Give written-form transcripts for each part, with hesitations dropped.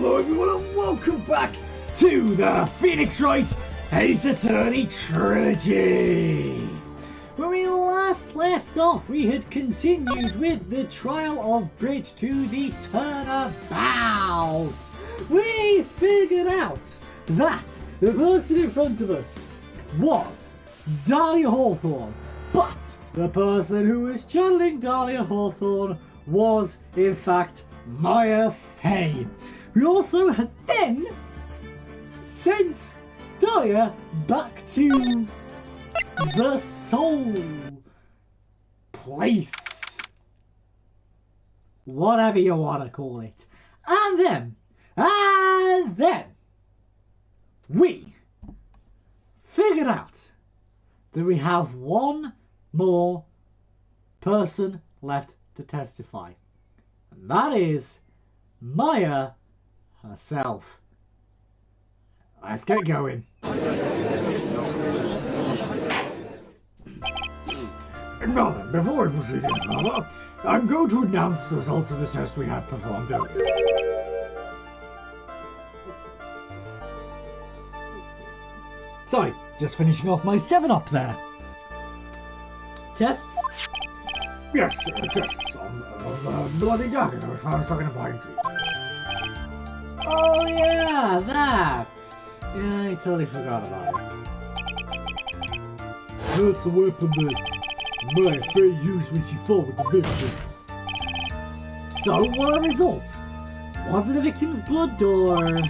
Hello everyone and welcome back to the Phoenix Wright Ace Attorney Trilogy! When we last left off, we had continued with the trial of Bridge to the turnabout. We figured out that the person in front of us was Dahlia Hawthorne, but the person who was channeling Dahlia Hawthorne was in fact Maya Fey. We also had then sent Dahlia back to the soul place, whatever you want to call it, and then we figured out that we have one more person left to testify, and that is Maya herself. Let's get going. Now then, before we proceed any further, I'm going to announce the results of the test we had performed earlier. Sorry, just finishing off my 7-Up there. Tests? Yes, tests on the bloody dagger that was found stuck in a pine tree. Oh yeah, that! Yeah, I totally forgot about it. That's the weapon that Maya Fey used when she fought with the victim. So, what are the results? Was it the victim's blood or...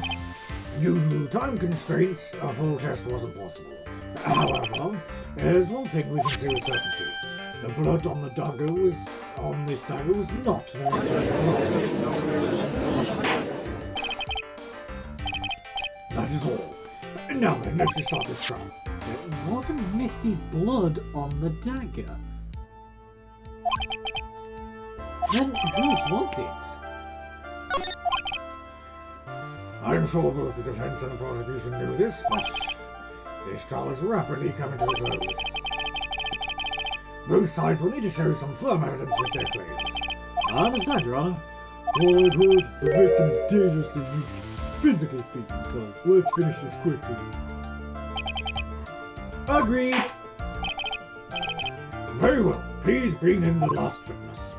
Due to time constraints, a full test wasn't possible. However, there's one thing we can say with certainty. The blood on the dagger was... this dagger was not the victim's blood. That is all. Now then, let's just start this trial. It wasn't Misty's blood on the dagger. Then whose was it? I'm sure both the defense and the prosecution knew this, but this trial is rapidly coming to a close. Both sides will need to show some firm evidence with their claims. I understand, Your Honor. Well, I've heard the victim's dangerously weak, physically speaking, so let's finish this quickly. Agreed! Very well. Please bring in the last witness.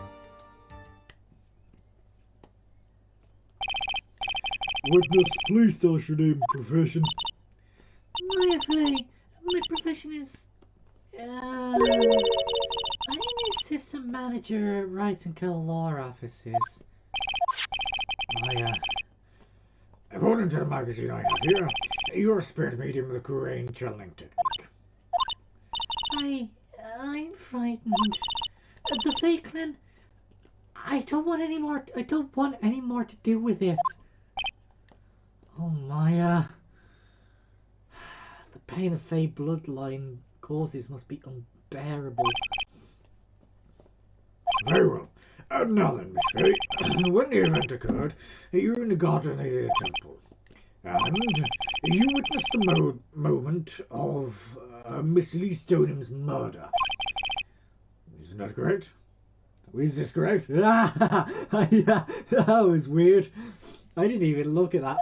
Witness, please tell us your name and profession. Maya Fey. My profession is... my name is Assistant Manager at Wright and Kell Law Offices. According to the magazine I have here, you're a spirit medium with a Korean channeling technique. I'm frightened. The Fey Clan, I don't want any more to do with it. Oh, Maya. The pain the Fey bloodline causes must be unbearable. Very well. Now then, Miss Fey, when the event occurred, you were in the garden of the temple, and you witnessed the moment of Miss Lee Stonham's murder. Isn't that correct? Is this correct? Yeah, that was weird. I didn't even look at that.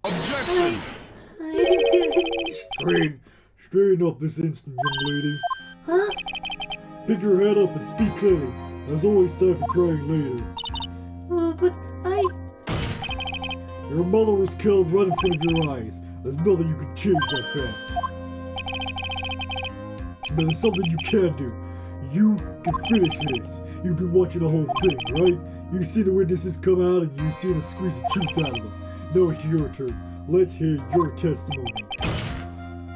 Objection! I didn't see anything. Straighten up this instant, young lady. Huh? Pick your head up and speak clearly. There's always time for crying later. But Your mother was killed right in front of your eyes. There's nothing you can change that fact. But there's something you can do. You can finish this. You've been watching the whole thing, right? You've seen the witnesses come out and you've seen us squeeze the truth out of them. Now it's your turn. Let's hear your testimony.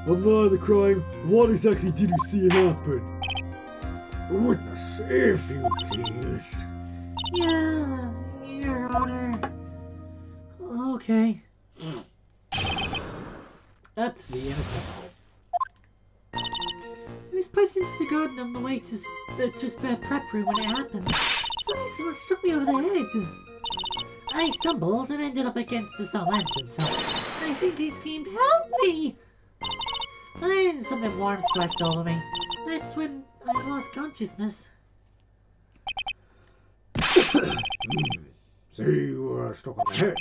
On the night of the crime, what exactly did you see happen? Witness, if you please. Yeah, Your Honor. Okay. That's the end of it. I was placed into the garden on the way to spare prep room when it happened. Suddenly someone struck me over the head. I stumbled and ended up against the stone lantern, so I think he screamed, "Help me!" And something warm splashed over me. That's when I lost consciousness. So you were stuck on the head.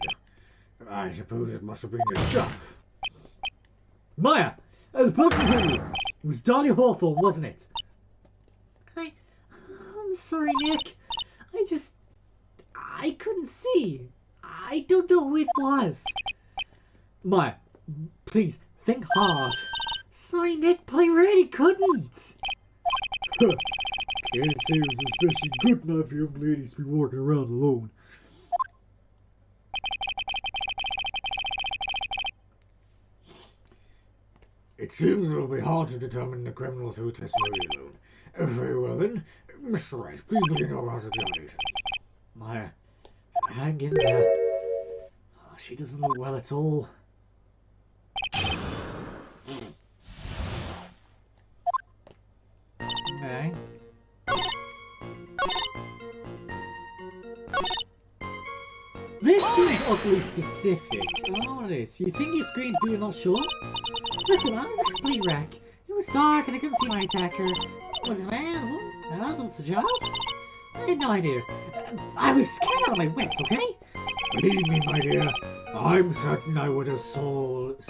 I suppose it must have been your stuff. Maya! The person who you. It was Dolly Hawthorne, wasn't it? I'm sorry, Nick. I couldn't see. I don't know who it was. Maya, please, think hard. Sorry, Nick, but I really couldn't. Can't say it was especially good enough for young ladies to be walking around alone. It seems it'll be hard to determine the criminal through testimony alone. Very well then, Mr. Wright, please begin your cross-examination. Maya, hang in there. Oh, she doesn't look well at all. Okay. This seems oddly specific. I don't know what it is. You think you screamed but you're not sure? Listen, I was a complete wreck. It was dark and I couldn't see my attacker. Was it a man, woman, an adult, a child? I had no idea. I was scared out of my wits, okay? Believe me, my dear, I'm certain I would have soiled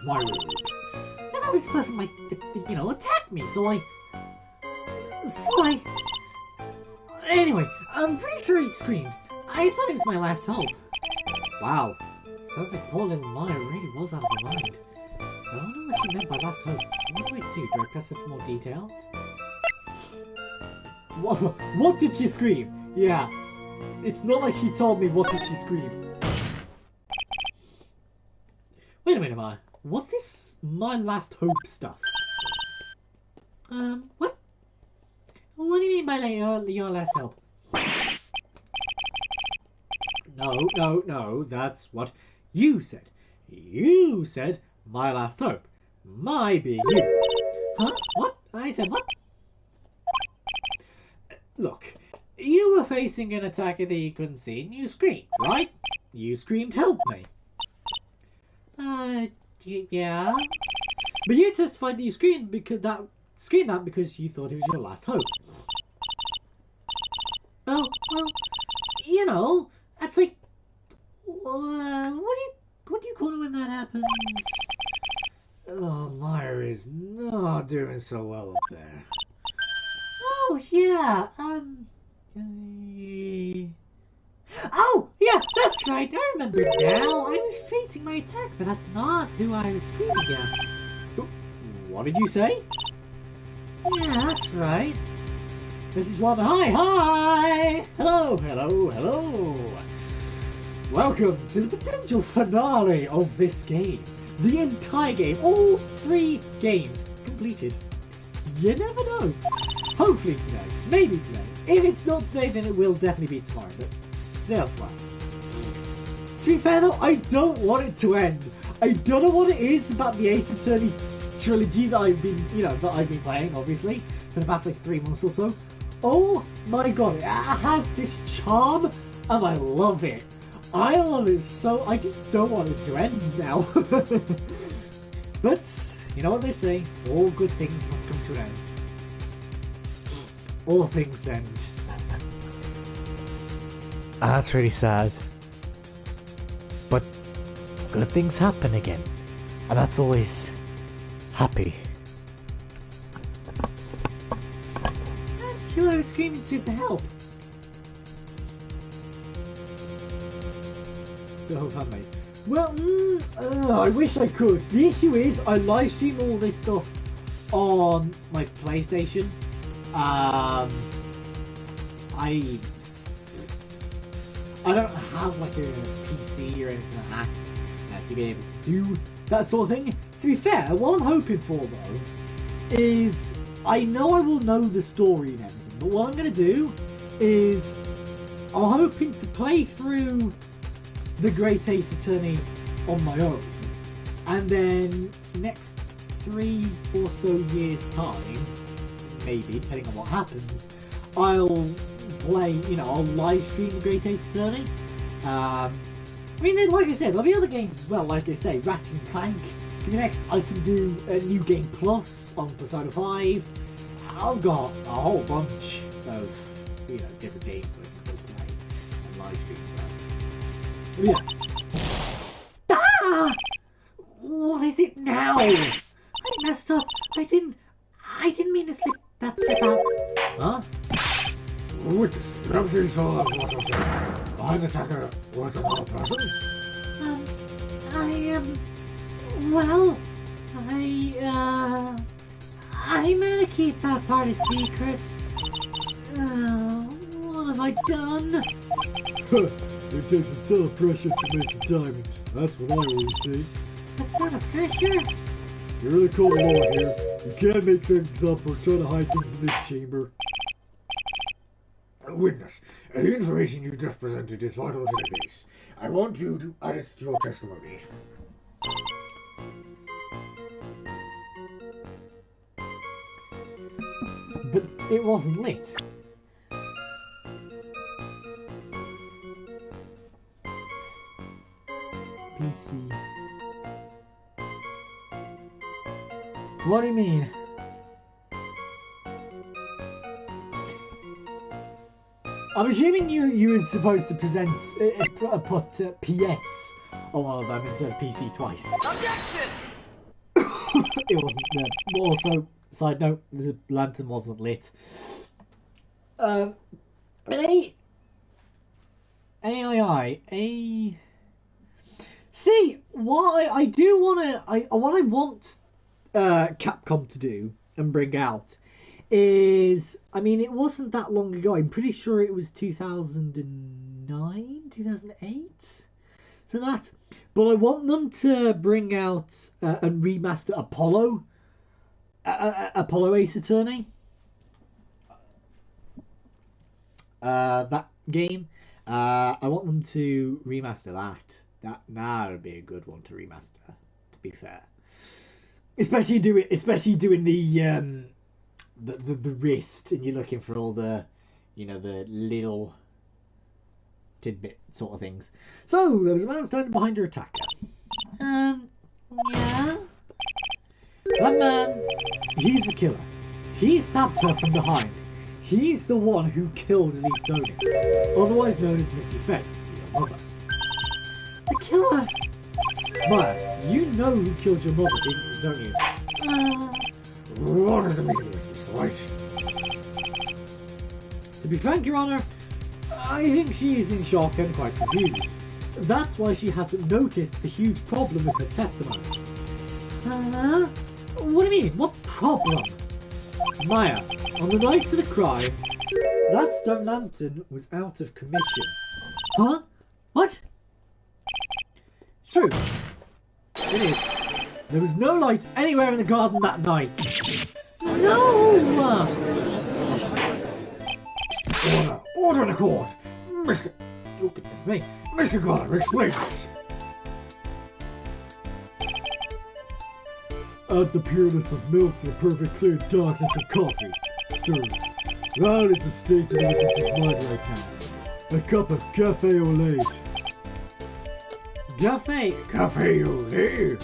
my robes. And I was person might, attack me, so I... Anyway, I'm pretty sure he screamed. I thought it was my last hope. Wow, sounds like poor little Maya really was out of her mind. I don't know what she meant by last hope. What do I do? Do I press her for more details? What did she scream? Yeah, it's not like she told me what did she scream. Wait a minute, Maya. What's this my last hope stuff? What? What do you mean by your last hope? No, that's what you said. You said my last hope. My being you. Huh? What? I said what? Look, you were facing an attacker that you couldn't see and you screamed, right? You screamed, help me. Yeah. But you testified that you screamed that because you thought it was your last hope. Oh, well, that's like, what do you call it when that happens? Oh, Maya is not doing so well up there. Oh, yeah, oh, yeah, that's right, I remember now. I was facing my attack, but that's not who I was screaming at. What did you say? Yeah, that's right. This is one. Hi! Hello! Welcome to the potential finale of this game. The entire game, all 3 games completed. You never know. Hopefully today, maybe today. If it's not today, then it will definitely be tomorrow, but today or tomorrow. To be fair though, I don't want it to end. I don't know what it is about the Ace Attorney trilogy that I've been playing, obviously, for the past like 3 months or so. Oh my god, it has this charm, and I love it. I love it so, I just don't want it to end now. But, you know what they say, all good things must come to an end. All things end. That's really sad. But, good things happen again. And that's always happy. That's who I was screaming to for help. Oh, mate. Well, I wish I could. The issue is, I live stream all this stuff on my PlayStation. I don't have like a PC or anything like that to be able to do that sort of thing. To be fair, what I'm hoping for though is, I know I will know the story and everything, but what I'm going to do is, I'm hoping to play through the Great Ace Attorney on my own, and then next 3 or so years time, maybe, depending on what happens, I'll play, I'll live stream the Great Ace Attorney. I mean, like I said, there'll be other games as well, like I say, Ratchet and Clank. Next, I can do a New Game Plus on Persona 5. I've got a whole bunch of, different games I can still play. live stream, so. Yeah. Ah! What is it now? I messed up. I didn't mean to slip out. Huh? Witness, the officer saw what was there. Behind the attacker was another person. Well, I'm gonna keep that part a secret. What have I done? It takes a ton of pressure to make a diamond. That's what I always say. A ton of pressure? You're really cold law here. You can't make things up or try to hide things in this chamber. Witness, the information you just presented is vital to the case. I want you to add it to your testimony. But it wasn't lit. PC. What do you mean? I'm assuming you were supposed to present put PS on one of them instead of PC twice. Objection! It wasn't there. Also, side note, the lantern wasn't lit. See, what I do want Capcom to do and bring out is, I mean, it wasn't that long ago. I'm pretty sure it was 2009, 2008. So that, but I want them to bring out and remaster Apollo Ace Attorney. That game. I want them to remaster that. That would be a good one to remaster. To be fair, especially doing the wrist, and you're looking for all the, the little tidbit sort of things. So there was a man standing behind her attacker. Yeah. That man, he's the killer. He stabbed her from behind. He's the one who killed Elise Doning, otherwise known as Missy Faye, your mother. The killer. Maya, you know who killed your mother, don't you? What does it mean to this, Mr. White? To be frank, Your Honor, I think she is in shock and quite confused. That's why she hasn't noticed the huge problem with her testimony. What do you mean? What problem? Maya, on the night of the crime, that stone lantern was out of commission. Huh? What? It's true. It is. There was no light anywhere in the garden that night. No! Order in the court! Mr. Oh, goodness me. Mr. Garner, explain this. Add the pureness of milk to the perfect clear darkness of coffee. Stir. That is the state of the witness's mind right now. A cup of cafe au lait. Cafe Cafe au lait?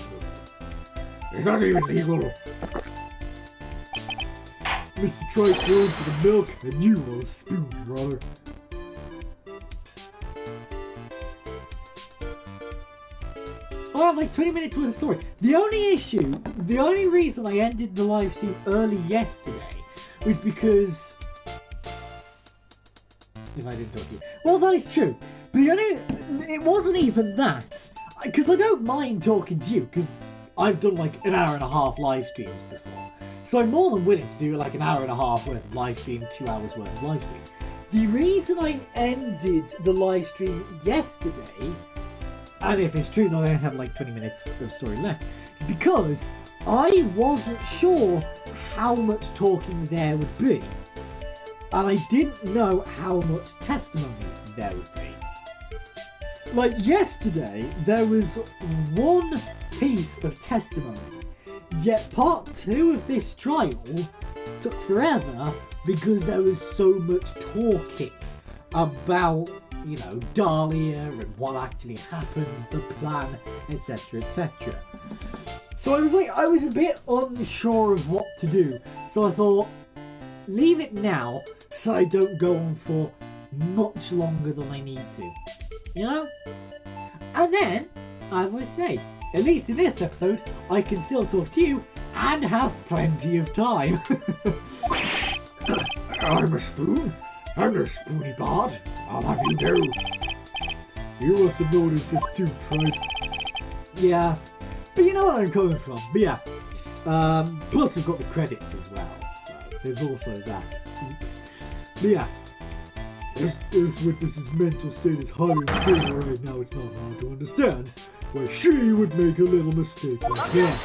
Is that even legal? Mr. Trice goes for the milk, and you will a spoon, Your Honor. I have like 20 minutes worth of story. The only reason I ended the live stream early yesterday was because... If I didn't talk to you. Well, that is true. But it wasn't even that. Because I don't mind talking to you, because I've done like an hour and a half live streams before. So I'm more than willing to do like an hour and a half worth of live stream, 2 hours worth of live stream. The reason I ended the live stream yesterday, and if it's true that I only have like 20 minutes of story left, is because I wasn't sure how much talking there would be. And I didn't know how much testimony there would be. Like yesterday, there was one piece of testimony, yet part 2 of this trial took forever because there was so much talking about, Dahlia and what actually happened, the plan, etc, etc. So I was a bit unsure of what to do, so I thought, leave it now so I don't go on for much longer than I need to. You know? And then, as I say, at least in this episode, I can still talk to you and have plenty of time. I'm a spoon. I'm no spoony bard. I'll have you know. You must have noticed it too, Tripe. Yeah, but you know where I'm coming from. But yeah, plus we've got the credits as well, so there's also that. Oops. But yeah. This witness's mental state is highly unstable right now. It's not hard to understand why she would make a little mistake like that.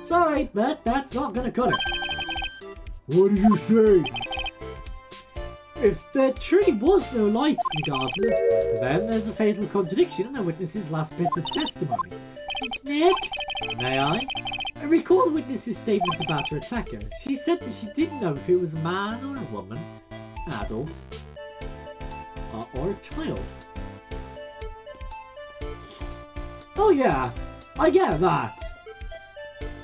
Sorry, but that's not gonna cut it. What did you say? If there truly was no light in the garden, then there's a fatal contradiction in the witness's last bit of testimony. Nick, may I? I recall the witness's statement about her attacker. She said that she didn't know if it was a man or a woman, an adult, or a child. Oh yeah, I get that.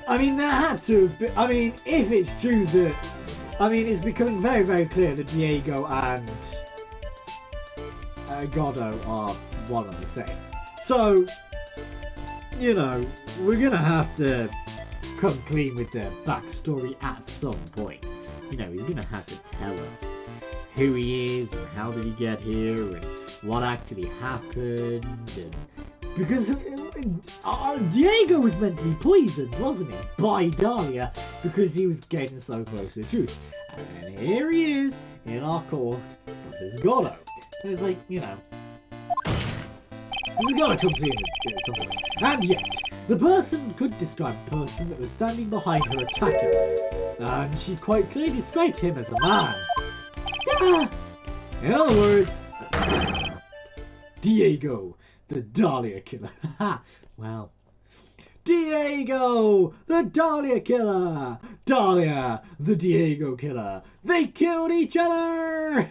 I mean, there had to be, I mean, if it's true that, I mean, it's becoming very, very clear that Diego and Goddo are one and the same. So, you know, we're gonna have to come clean with their backstory at some point. You know, he's gonna have to tell us who he is and how did he get here and what actually happened. And because Diego was meant to be poisoned, wasn't he, by Dahlia because he was getting so close to the truth. And then here he is in our court versus Goddo. So it's like, you know, he's got to come clean at some point. And yet, the person could describe the person that was standing behind her attacker, and she quite clearly described him as a man. Ah! In other words, Diego, the Dahlia killer. Well, Diego, the Dahlia killer. Dahlia, the Diego killer. They killed each other.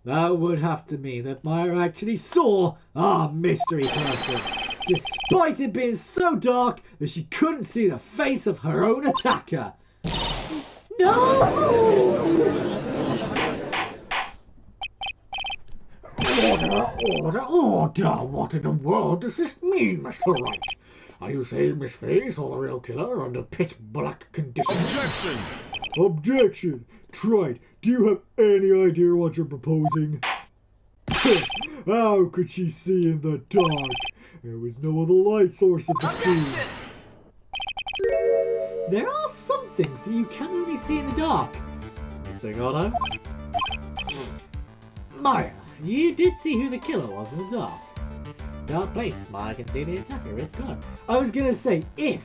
That would have to mean that Maya actually saw our mystery person, despite it being so dark that she couldn't see the face of her own attacker. No! Order! What in the world does this mean, Mr. Wright? Are you saying Miss Faye saw the real killer under pitch black conditions? Objection! Trite, do you have any idea what you're proposing? How could she see in the dark? There was no other light source at the scene. There are some things that you can only see in the dark, Mr. Goddo. Maya, you did see who the killer was in the dark. Dark place, Maya can see the attacker, it's gone. I was gonna say, if...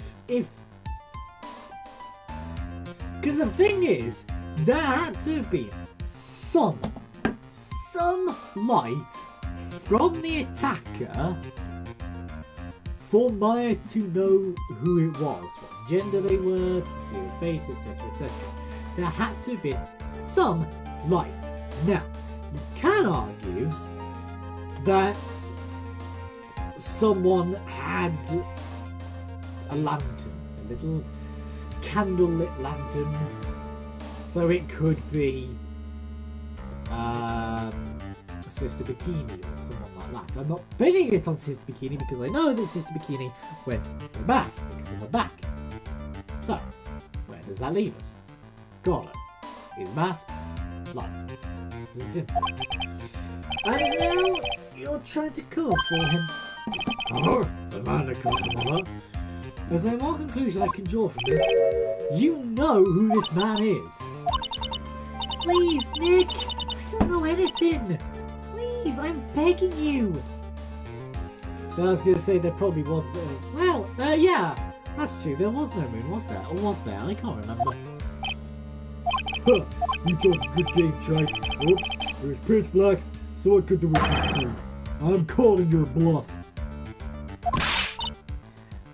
Because the thing is, there had to have been some light from the attacker for Maya to know who it was, what gender they were, to see the face, etc, etc. There had to have been some light. Now, you can argue that someone had a lantern, a little candlelit lantern, so it could be Sister Bikini or someone like that. I'm not pinning it on Sister Bikini because I know that Sister Bikini went to the bath because of her back. So, where does that leave us? Goddo, his mask, light. This is simple. And now you're trying to cover for him. Oh, the man that killed the mother. As a more conclusion I can draw from this, you know who this man is. Please, Nick, I don't know anything. Please, I'm begging you. I was going to say there probably was... yeah, that's true. There was no moon, was there? Or was there? I can't remember. Huh, you took a good game, Tripe. Oops, it was pitch black, so what could the witness see? I'm calling your bluff.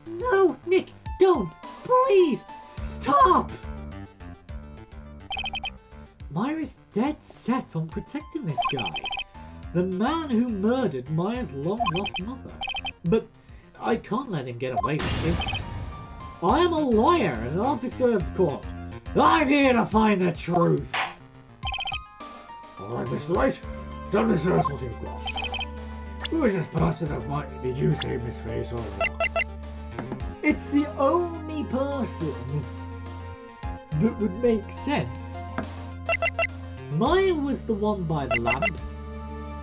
No, Nick, don't! Please, stop! Maya's dead set on protecting this guy. The man who murdered Maya's long-lost mother. But I can't let him get away with this. I am a lawyer and an officer of court. I'm here to find the truth. Alright, Mr. Wright, tell me first what you've got. Who is this person that might did you say Miss Face or what? It's the only person that would make sense. Maya was the one by the lamp.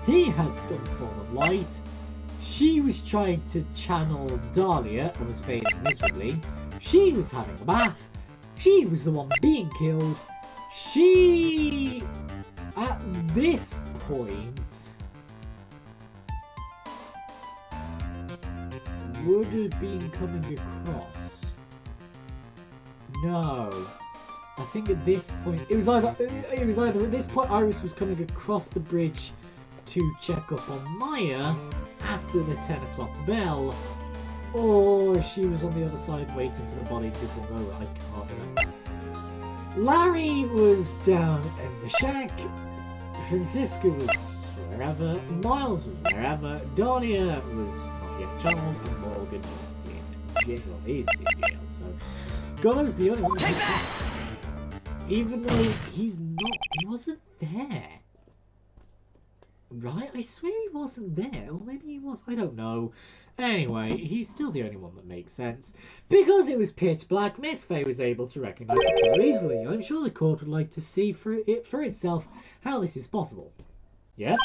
He had some form of light. She was trying to channel Dahlia and was failing miserably. She was having a bath. She was the one being killed. She, at this point, would have been coming across. No. I think at this point, it was either at this point Iris was coming across the bridge to check up on Maya after the 10 o'clock bell, or she was on the other side waiting for the body to swing over. I can't remember. Larry was down in the shack, Francisca was wherever, Miles was wherever, Dahlia was not yet channeled, and Morgan was in jail. Well, he's in jail, so Gonno's the only one. Take that! Even though he wasn't there. Right? I swear he wasn't there. Or maybe he was. I don't know. Anyway, he's still the only one that makes sense. Because it was pitch black, Miss Faye was able to recognise the killer easily. I'm sure the court would like to see for itself how this is possible. Yes?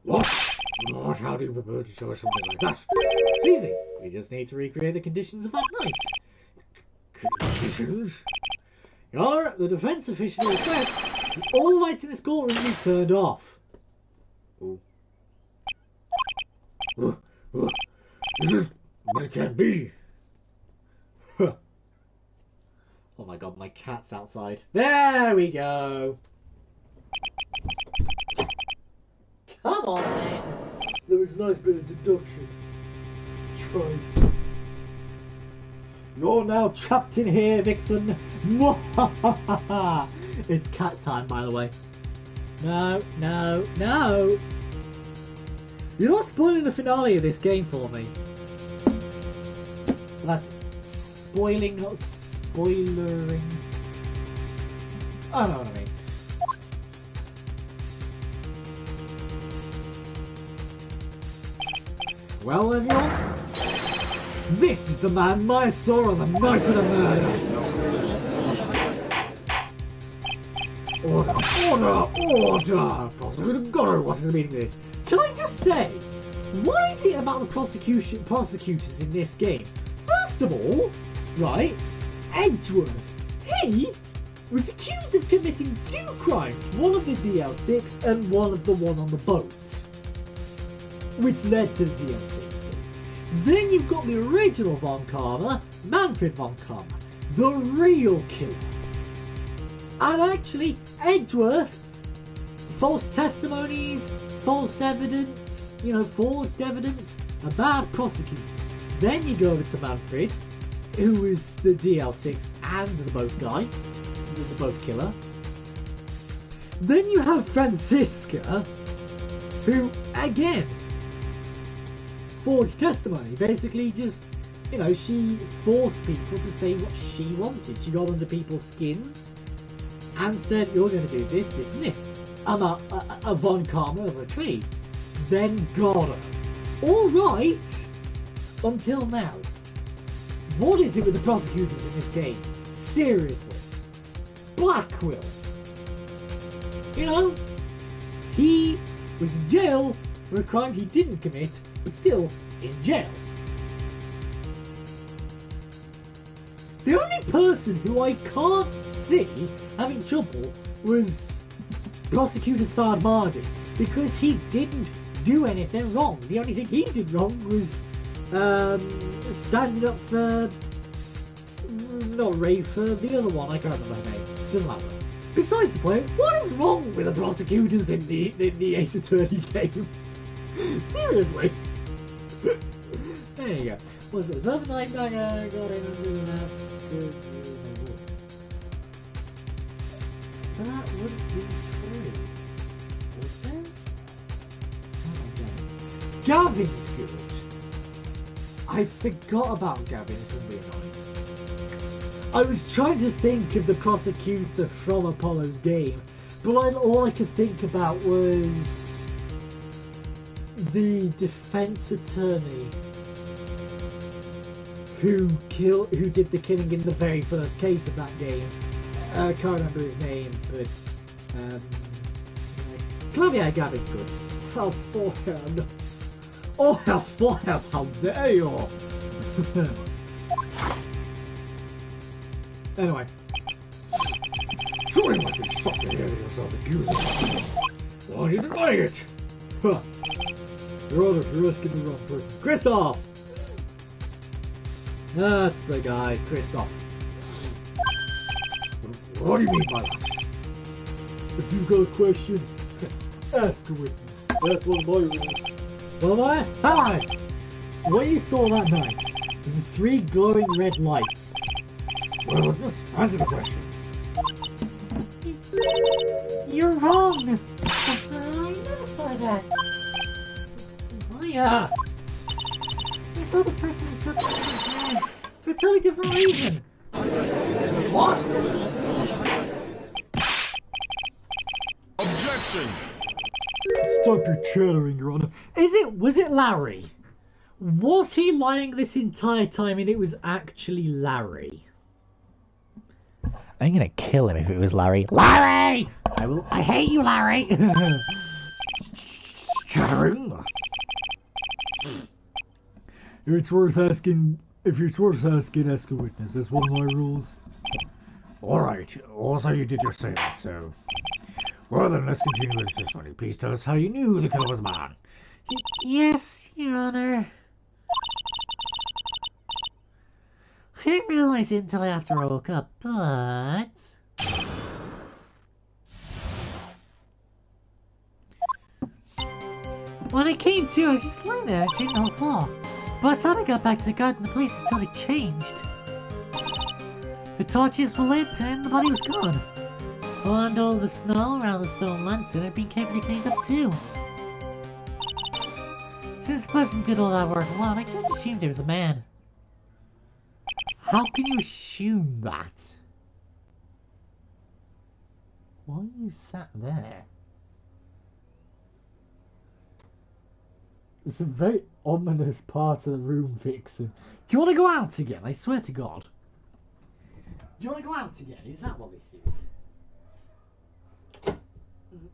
What? How do you propose to show us something like that? It's easy. We just need to recreate the conditions of that night. Conditions? Your Honour, the defence officially requests that all lights in this courtroom be turned off. Ooh. But it can't be. Huh. Oh my god, my cat's outside. There we go. Come on, man. There was a nice bit of deduction. Tried. You're now trapped in here, Vixen. It's cat time, by the way. No, no, no. You're not spoiling the finale of this game for me. That's spoiling, not spoilering. I know what I mean. Well, everyone, this is the man Maya saw on the night of the murder. Order! Prosecutor Gonno, what is the meaning of this? Can I just say, what is it about the prosecutors in this game? First of all, right, Edgeworth, he was accused of committing 2 crimes, one of the DL6 and one of the one on the boat, which led to the DL6 case. Then you've got the original Von Karma, Manfred Von Karma, the real killer. And actually, Edgeworth, false testimonies, false evidence, forged evidence, a bad prosecutor. Then you go over to Manfred, who was the DL6 and the boat guy, the boat killer. Then you have Francisca, who, again, forged testimony. Basically just, she forced people to say what she wanted. She got under people's skins and said, you're going to do this, this and this. I'm a Von Karma of a trade. Then got her. Alright, until now. What is it with the prosecutors in this game? Seriously. Blackwell. He was in jail for a crime he didn't commit, but still in jail. The only person who I can't see having trouble was Prosecutor Saad Mardi, because he didn't do anything wrong. The only thing he did wrong was standing up for, not Ray, for the other one, I can't remember her name, doesn't matter. Besides the point, what is wrong with the prosecutors in the Ace Attorney games? Seriously. There you go. Was it other night I got in under the mask? That wouldn't be true. Was there? Oh, Gavin's good. I forgot about Gavin, if I'm being honest. I was trying to think of the prosecutor from Apollo's game, But all I could think about was the defense attorney who did the killing in the very first case of that game. I can't remember his name, but Claudia Gavin's good. Hell for him. Oh hell for him, how dare you! Anyway. Surely must be something to yourself accusing. Why don't you deny it? Huh. Brother, you're asking the wrong person. Christoph! That's the guy, Christoph. What do you mean by that? If you've got a question, ask a witness. That's one of my rules. Well, hi! What you saw that night was the 3 glowing red lights. Well, just answer the question. You're wrong! I never saw that. Maya! I thought the person was something else for a totally different reason. What? Objection! Stop your chattering, Your Honor. Was it Larry? Was he lying this entire time and it was actually Larry? I'm gonna kill him if it was Larry. Larry! I hate you, Larry! Chattering? If it's worth asking, ask a witness. That's one of my rules. Alright, also you did just say that, so... Well then, let's continue with this one. Please tell us how you knew the killer was a man. Yes, Your Honor. I didn't realize it until after I woke up, but... When I came to, I was just lying there, checking the whole floor. By the time I got back to the garden, the place had totally changed. The torches were lit and the body was gone. And all the snow around the stone lantern had been carefully cleaned up too. Since the person did all that work alone, I just assumed it was a man. How can you assume that? Why are you sat there? It's a very ominous part of the room, Vixen. Do you want to go out again? I swear to God. Do you want to go out again? Is that what this is?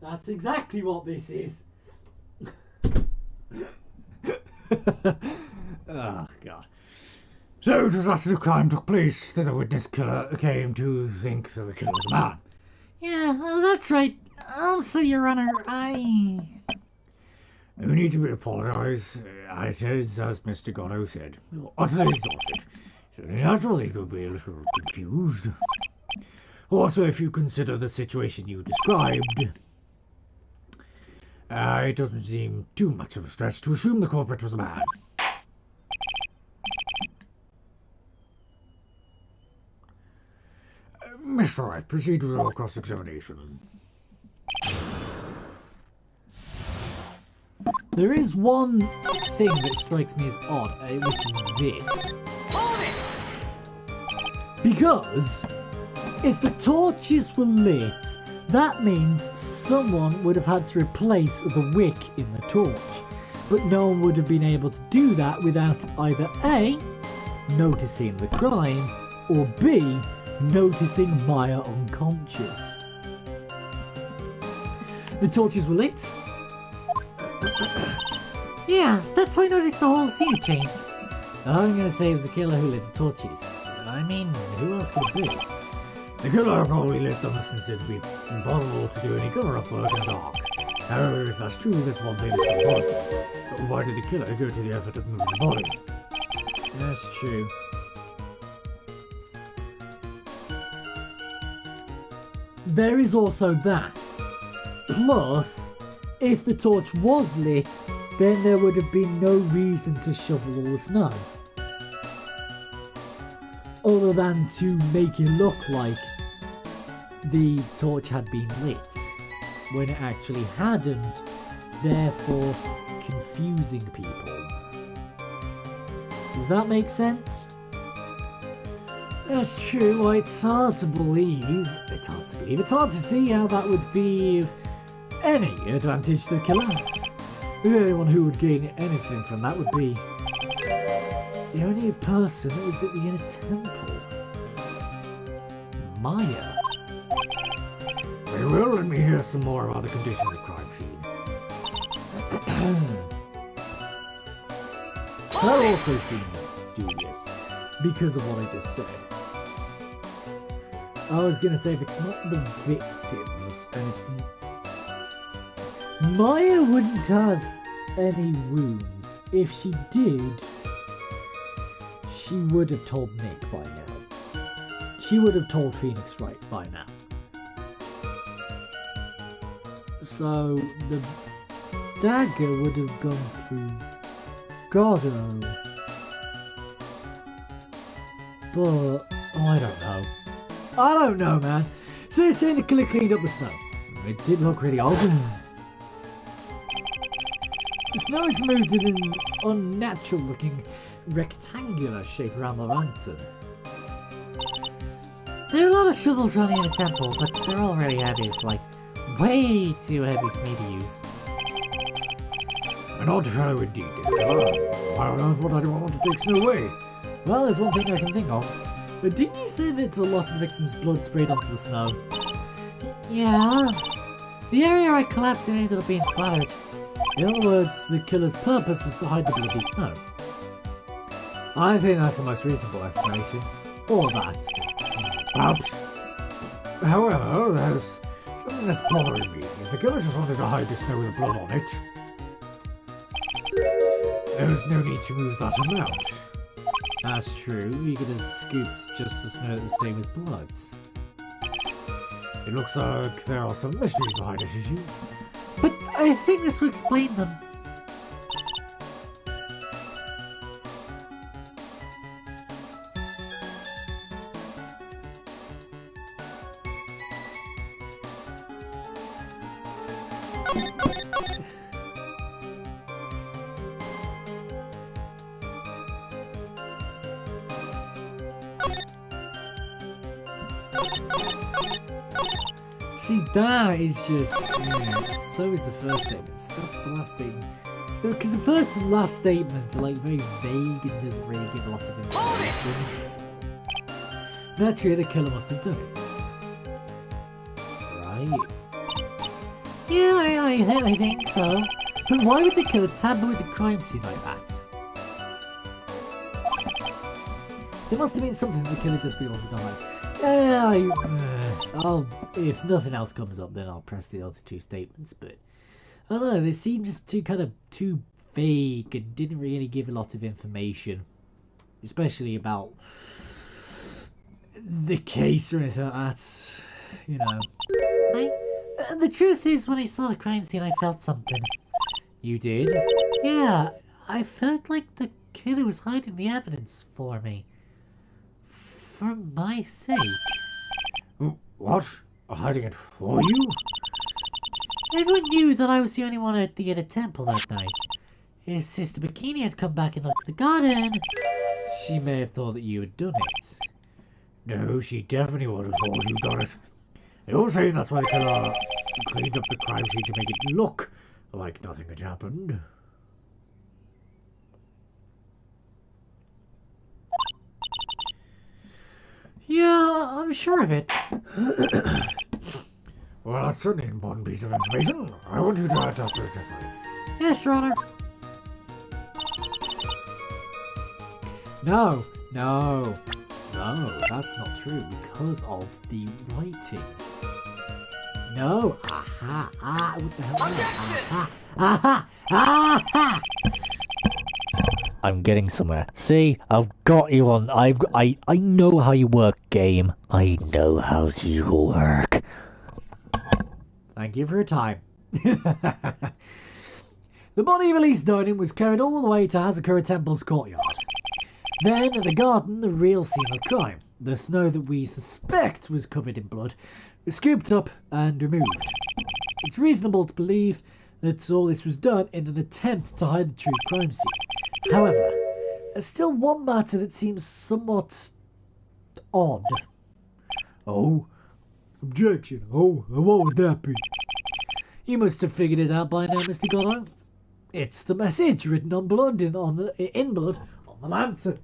That's exactly what this is. Oh, God. So, just after the crime took place, that the witness killer came to think that the killer was a man. Yeah, that's right. Also, Your Honor, No need to apologise. It is, as Mr. Gatto said, you're utterly exhausted. So naturally you'll be a little confused. Also, if you consider the situation you described, it doesn't seem too much of a stretch to assume the culprit was a man. Mr. Wright, proceed with your cross-examination. there is one thing that strikes me as odd, which is this. Because if the torches were lit, that means someone would have had to replace the wick in the torch. But no one would have been able to do that without either A, noticing the crime, or B, noticing Maya unconscious. The torches were lit. Yeah, that's why I noticed the whole scene changed. I'm gonna say it was the killer who lit the torches. I mean, who else could it be? The killer probably lit them since it'd be impossible to do any cover-up work in the dark. However, if that's true, this one thing is important. But why did the killer go to the effort of moving the body? That's true. There is also that. Plus, if the torch was lit, then there would have been no reason to shovel all the snow. Other than to make it look like the torch had been lit, when it actually hadn't, therefore confusing people. Does that make sense? That's true. Well, it's hard to believe. It's hard to believe. It's hard to see how that would be of any advantage to the killer. The only one who would gain anything from that would be the only person that was at the inner temple. Maya. Very well, let me hear some more about the condition of the crime scene. That also seems dubious, because of what I just said. I was going to say, if it's not the victims, then it's... Maya wouldn't have any wounds. If she did, she would have told Nick by now. She would have told Phoenix Wright by now. So, the dagger would have gone through Gordo. But, I don't know. I don't know, man. So you're saying the killer cleaned up the snow. It did look really old. The snow is moved in an unnatural looking rectangular shape around the lantern. There are a lot of shovels running in the temple, but they're all really heavy. It's like way too heavy for me to use. An odd fellow indeed, this killer. Why on earth would anyone want to take snow away? Well, there's one thing I can think of. Didn't you say that a lot of the victims' blood sprayed onto the snow? Yeah. The area I collapsed in ended up being splattered. In other words, the killer's purpose was to hide the bloody snow. I think that's the most reasonable explanation. Or that. Perhaps. However, there's something that's bothering me. If the killer just wanted to hide the snow with blood on it, there's no need to move that amount. That's true. You could have scooped just the snow the same with blood. It looks like there are some mysteries behind this issue. But I think this will explain them. See, that is just... Yeah, so is the first statement. Stuff the last statement. Because the first and last statement are like very vague and doesn't really give a lot of information. Naturally, the killer must have done it. Right? Yeah, I think so. But why would the killer tamper with the crime scene like that? There must have been something the killer just wanted to hide. If nothing else comes up, then I'll press the other two statements, but I don't know, they seem just too vague and didn't really give a lot of information, especially about the case or anything like that, you know. The truth is, when I saw the crime scene, I felt something. You did? Yeah, I felt like the killer was hiding the evidence for me. For my sake. What? Hiding it for you? Everyone knew that I was the only one at the inner temple that night. If Sister Bikini had come back and looked at the garden, she may have thought that you had done it. No, she definitely would have thought you'd done it. You're saying that's why the killer cleaned up the crime scene to make it look like nothing had happened? Yeah, I'm sure of it. Well, that's certainly an important piece of information. I want you to add that to the testimony. Yes, Your Honor. No, that's not true because of the writing. No, what the hell? Aha. I'm getting somewhere. See, I've got you on. I know how you work, game. I know how you work. Thank you for your time. The body released on him was carried all the way to Hazakura Temple's courtyard. Then, at the garden, the real scene of the crime. The snow that we suspect was covered in blood was scooped up and removed. It's reasonable to believe that all this was done in an attempt to hide the true crime scene. However, there's still one matter that seems somewhat odd. Oh? Objection. Oh, and what would that be? You must have figured it out by now, Mr. Goddo. It's the message written on blood in blood on the lantern.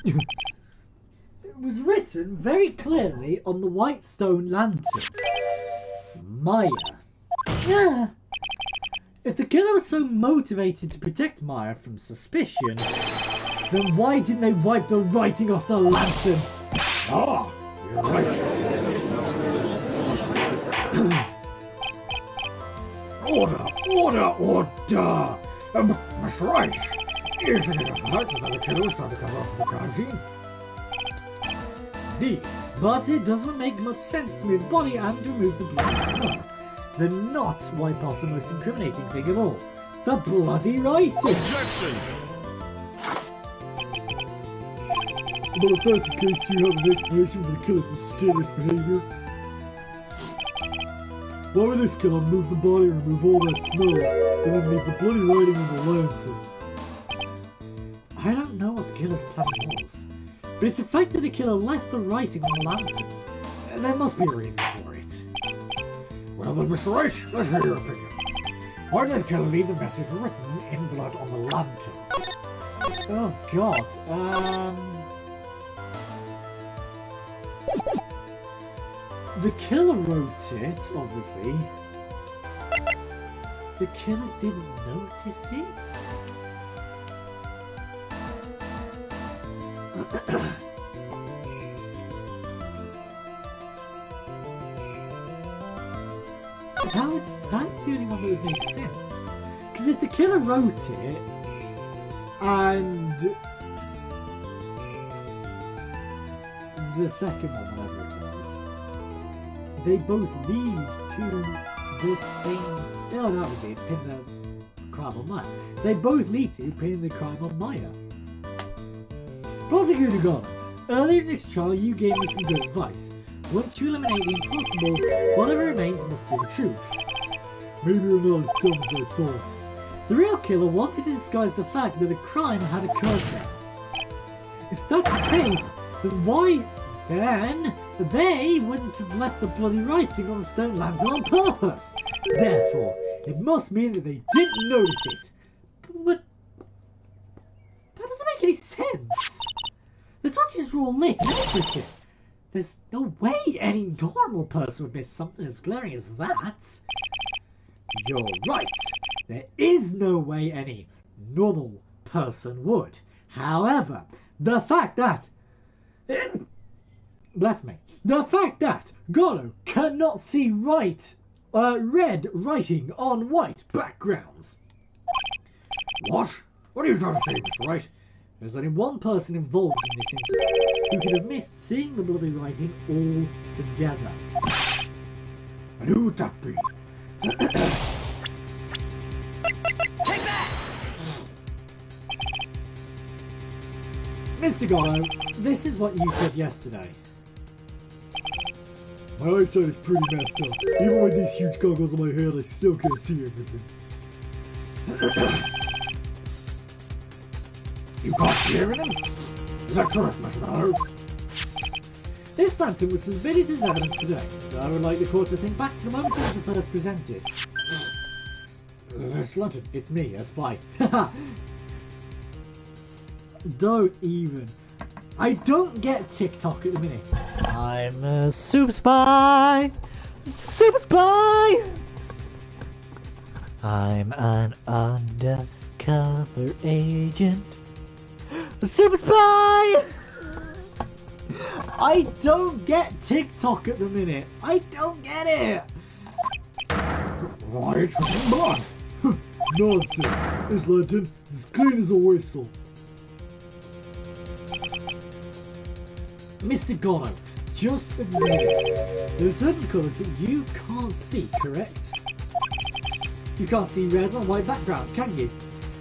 It was written very clearly on the white stone lantern. Maya. Yeah. If the killer was so motivated to protect Maya from suspicion, then why didn't they wipe the writing off the lantern? Ah, you're right. Order! Mr. Wright, isn't it a fact that the killer was trying to cover up the crime scene? Indeed, but it doesn't make much sense to move the body and remove the bloody smell, then not wipe off the most incriminating thing of all, the bloody writing. Objection! Well, if that's the case, do you have an explanation for the killer's mysterious behavior? Why would this killer move the body, remove all that smell, and then leave the bloody writing on the lantern? I don't know what the killer's plan was, but it's a fact that the killer left the writing on the lantern. There must be a reason for it. Well then, Mr. Wright, let's hear your opinion. Why did the killer leave the message written in blood on the lantern? Oh god, the killer wrote it, obviously. The killer didn't notice it? That's the only one that would make sense. Because if the killer wrote it, and the second one, whatever it was, they both lead to the same... No, that was it, pin the crime on Maya. They both lead to pinning the crime on Maya. Prosecutor Gordon, earlier in this trial you gave me some good advice. Once you eliminate the impossible, whatever remains must be the truth. Maybe you're not as dumb as I thought. The real killer wanted to disguise the fact that a crime had occurred there. If that's the case, then why... Then they wouldn't have left the bloody writing on the stone lantern on purpose. Therefore, it must mean that they didn't notice it. But that doesn't make any sense. The torches were all lit and everything. There's no way any normal person would miss something as glaring as that. You're right. There is no way any normal person would. However, the fact that... Bless me. The fact that Golo cannot see red writing on white backgrounds. What? What are you trying to say, Mr. Wright? There's only one person involved in this incident who could have missed seeing the bloody writing altogether. And who would that be? Take that! Mr. Golo, this is what you said yesterday. My eyesight is pretty messed up. Even with these huge goggles on my head, I still can't see everything. You can't see everything? Is that correct, Mr. Mallow? This lantern was submitted as evidence today. I would like the court to think back to the moment it was first presented. This lantern. It's me, a spy. Don't even. I don't get TikTok at the minute. I'm a super spy! Super spy! I'm an undercover agent. A super spy! I don't get TikTok at the minute. I don't get it. Why, it's fucking blood. Nonsense. This lantern is as clean as a whistle. Mr. Golo, just admit it. There are certain colours that you can't see, correct? You can't see red on white backgrounds, can you?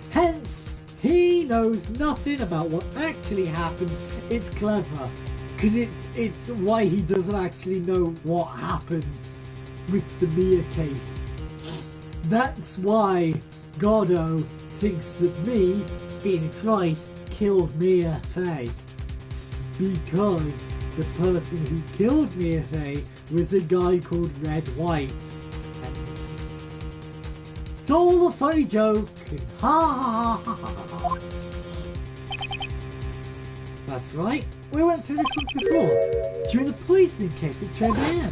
Hence, he knows nothing about what actually happened. It's clever, because it's why he doesn't actually know what happened with the Mia case. That's why Gordo thinks that me, Phoenix Wright, killed Mia Fey. because the person who killed me today was a guy called Red White. And it's all a funny joke. Ha ha ha ha ha. That's right. We went through this once before. During the poisoning case at Trebiano.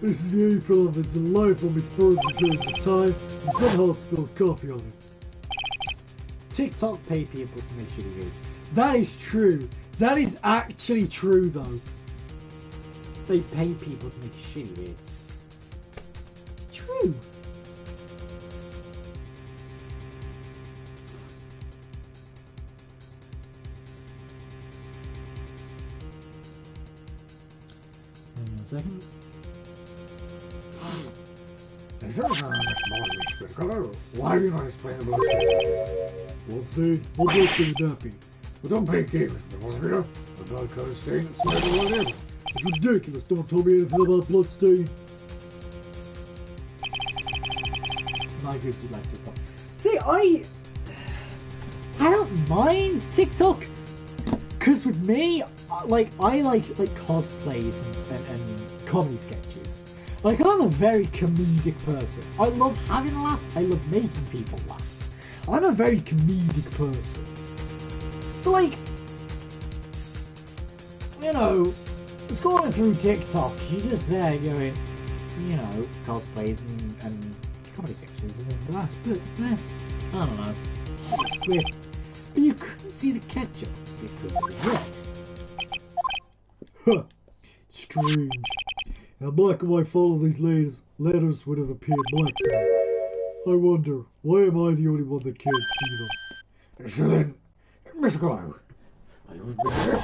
This is the April of its life on Miss Bird reserves the time and somehow spilled coffee on it. TikTok pay people to make shitty videos. That is true. That is actually true though. They pay people to make shitty videos. It's true. Hang on a second. Why are you not explaining the bullshit? What's the? What birthday would that be? Well, don't play games with me, Mosquito. The blood color stain is smeared all over. It's ridiculous. Don't tell me anything about bloodstain. My group did like TikTok. See, I don't mind TikTok, cause with me, I like cosplays and comedy sketches. Like, I'm a very comedic person. I love having a laugh. I love making people laugh. I'm a very comedic person. So, like, you know, scrolling through TikTok, you're just there going, you know, cosplays and comedy sketches and things like that. But, I don't know. Weird. But you couldn't see the ketchup because it was red. Huh. Strange. A black and white photo of these letters would have appeared black to me. I wonder, why am I the only one that can't see them? So then, Mr. Glow, are you admitting this?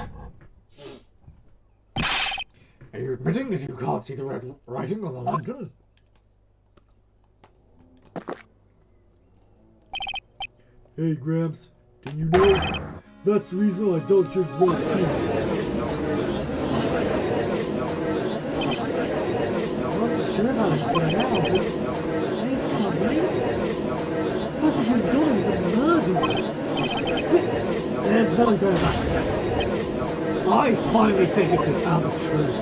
Are you admitting that you can't see the red writing on the lantern? Hey Gramps, did you know? That's the reason I don't drink red tea. Sure about it right now, but it's not right. Plus, if you're going is a murderer. There's no going back. I finally think it is found the truth.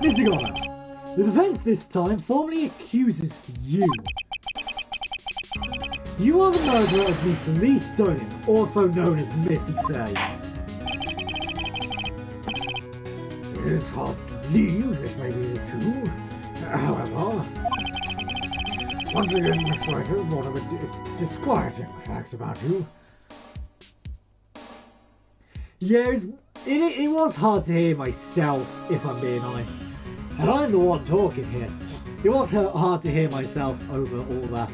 Mr. Governor, the defense this time formally accuses you. You are the murderer of Miss Lee Stonin, also known as Misty Faye. It's hard to believe this may be true. However, once again, Miss Writer, one of the disquieting facts about you. Yeah, it was hard to hear myself, if I'm being honest. And I'm the one talking here. It was hard to hear myself over all that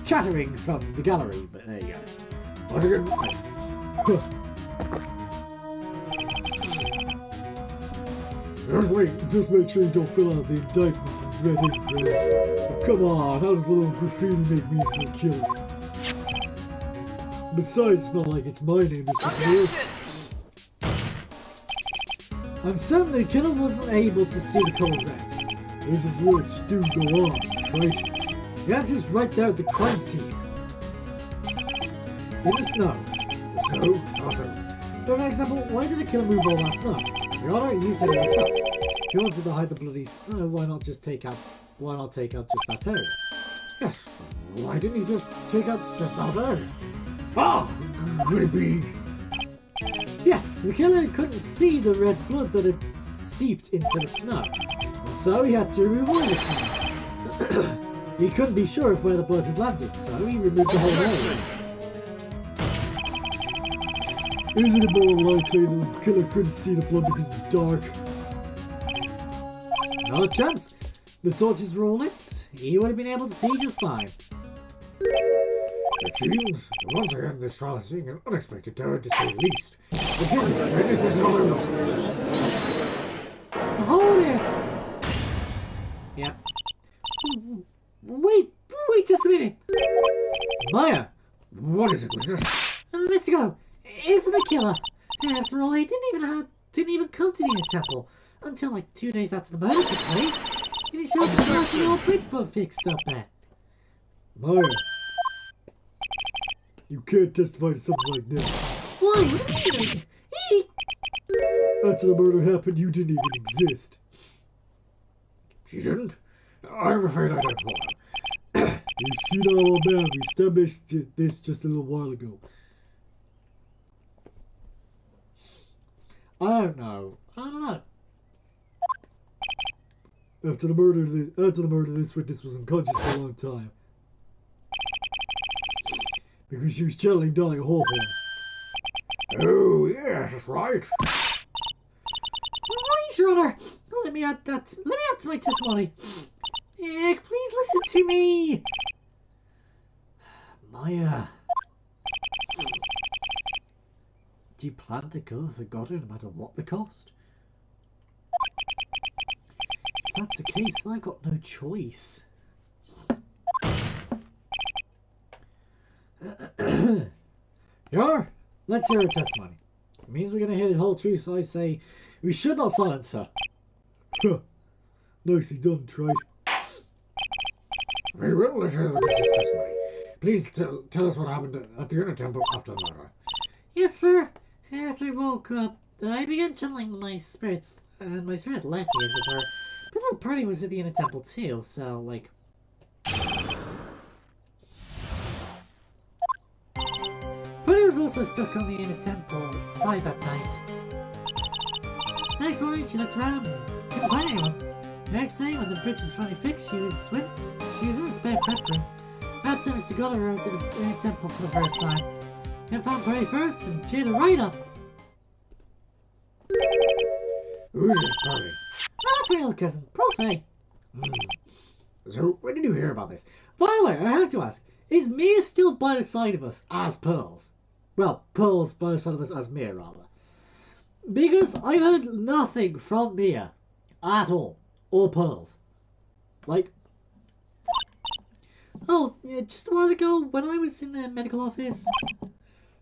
chattering from the gallery, but there you go. Once again, Just make sure you don't fill out the indictments in red ink, Gramps. Oh, come on, how does a little graffiti make me into a killer? Besides, it's not like it's my name that's revealed. I'm certain the killer wasn't able to see the color red. This is where it's still go on, right? The answer's right there at the crime scene. In the snow. so, awesome. For example, why did the killer move all that snow? Your Honor, you said it yourself. If you wanted to hide the bloody snow, why not take out just that area? Yes, why didn't he just take out just that area? Ah, could it be? Yes, the killer couldn't see the red blood that had seeped into the snow, and so he had to remove all the snow. He couldn't be sure of where the blood had landed, so he removed the whole area. Isn't it more likely that the killer couldn't see the blood because it was dark? Not a chance. The torches were all lit. He would have been able to see just fine. It seems, once again, this trial is seeing an unexpected turn, to say the least. The killer's business is all over. Hold it! Yep. Wait just a minute. Maya! What is it, Mr. Let's go. Isn't the killer? After all, he didn't even come to the Inner Temple until like 2 days after the murder took place. And he showed the person all bridge blood fixed up there. Maya. You can't testify to something like that. Why? What do you mean? After the murder happened, you didn't even exist. She didn't? I'm afraid I don't know. You've seen all man. We established this just a little while ago. I don't know. After the murder, this witness was unconscious for a long time. Because she was channeling Dolly Hawthorne. Oh, yes, that's right. Please, Your Honor, let me add to my testimony. Please listen to me. Maya, do you plan to go for Goddard no matter what the cost? If that's the case, then I've got no choice. Your, let's hear her testimony. It means we're going to hear the whole truth. I say we should not silence her. Huh. Nicely done, Trite. Very well, let's hear the witness's testimony. Please tell us what happened at the inner temple after the murder. Yes, sir. After I woke up, I began channeling my spirits, and my spirit left me as it were. But the party was at the inner temple too, so, like... Party was also stuck on the inner temple side that night. Next morning, she looked around and couldn't find anyone. The next day, when the bridge was finally fixed, she was in the spare prep room. That's when Mr. Goddard rode to the inner temple for the first time. He found Party first and cheered her right up. Who's this Party? That's my little cousin, Profe. So, when did you hear about this? By the way, I have to ask, is Mia still by the side of us as Pearls? Well, Pearls by the side of us as Mia, rather. Because I've heard nothing from Mia at all. Or Pearls. Like... Oh, yeah, just a while ago, when I was in the medical office...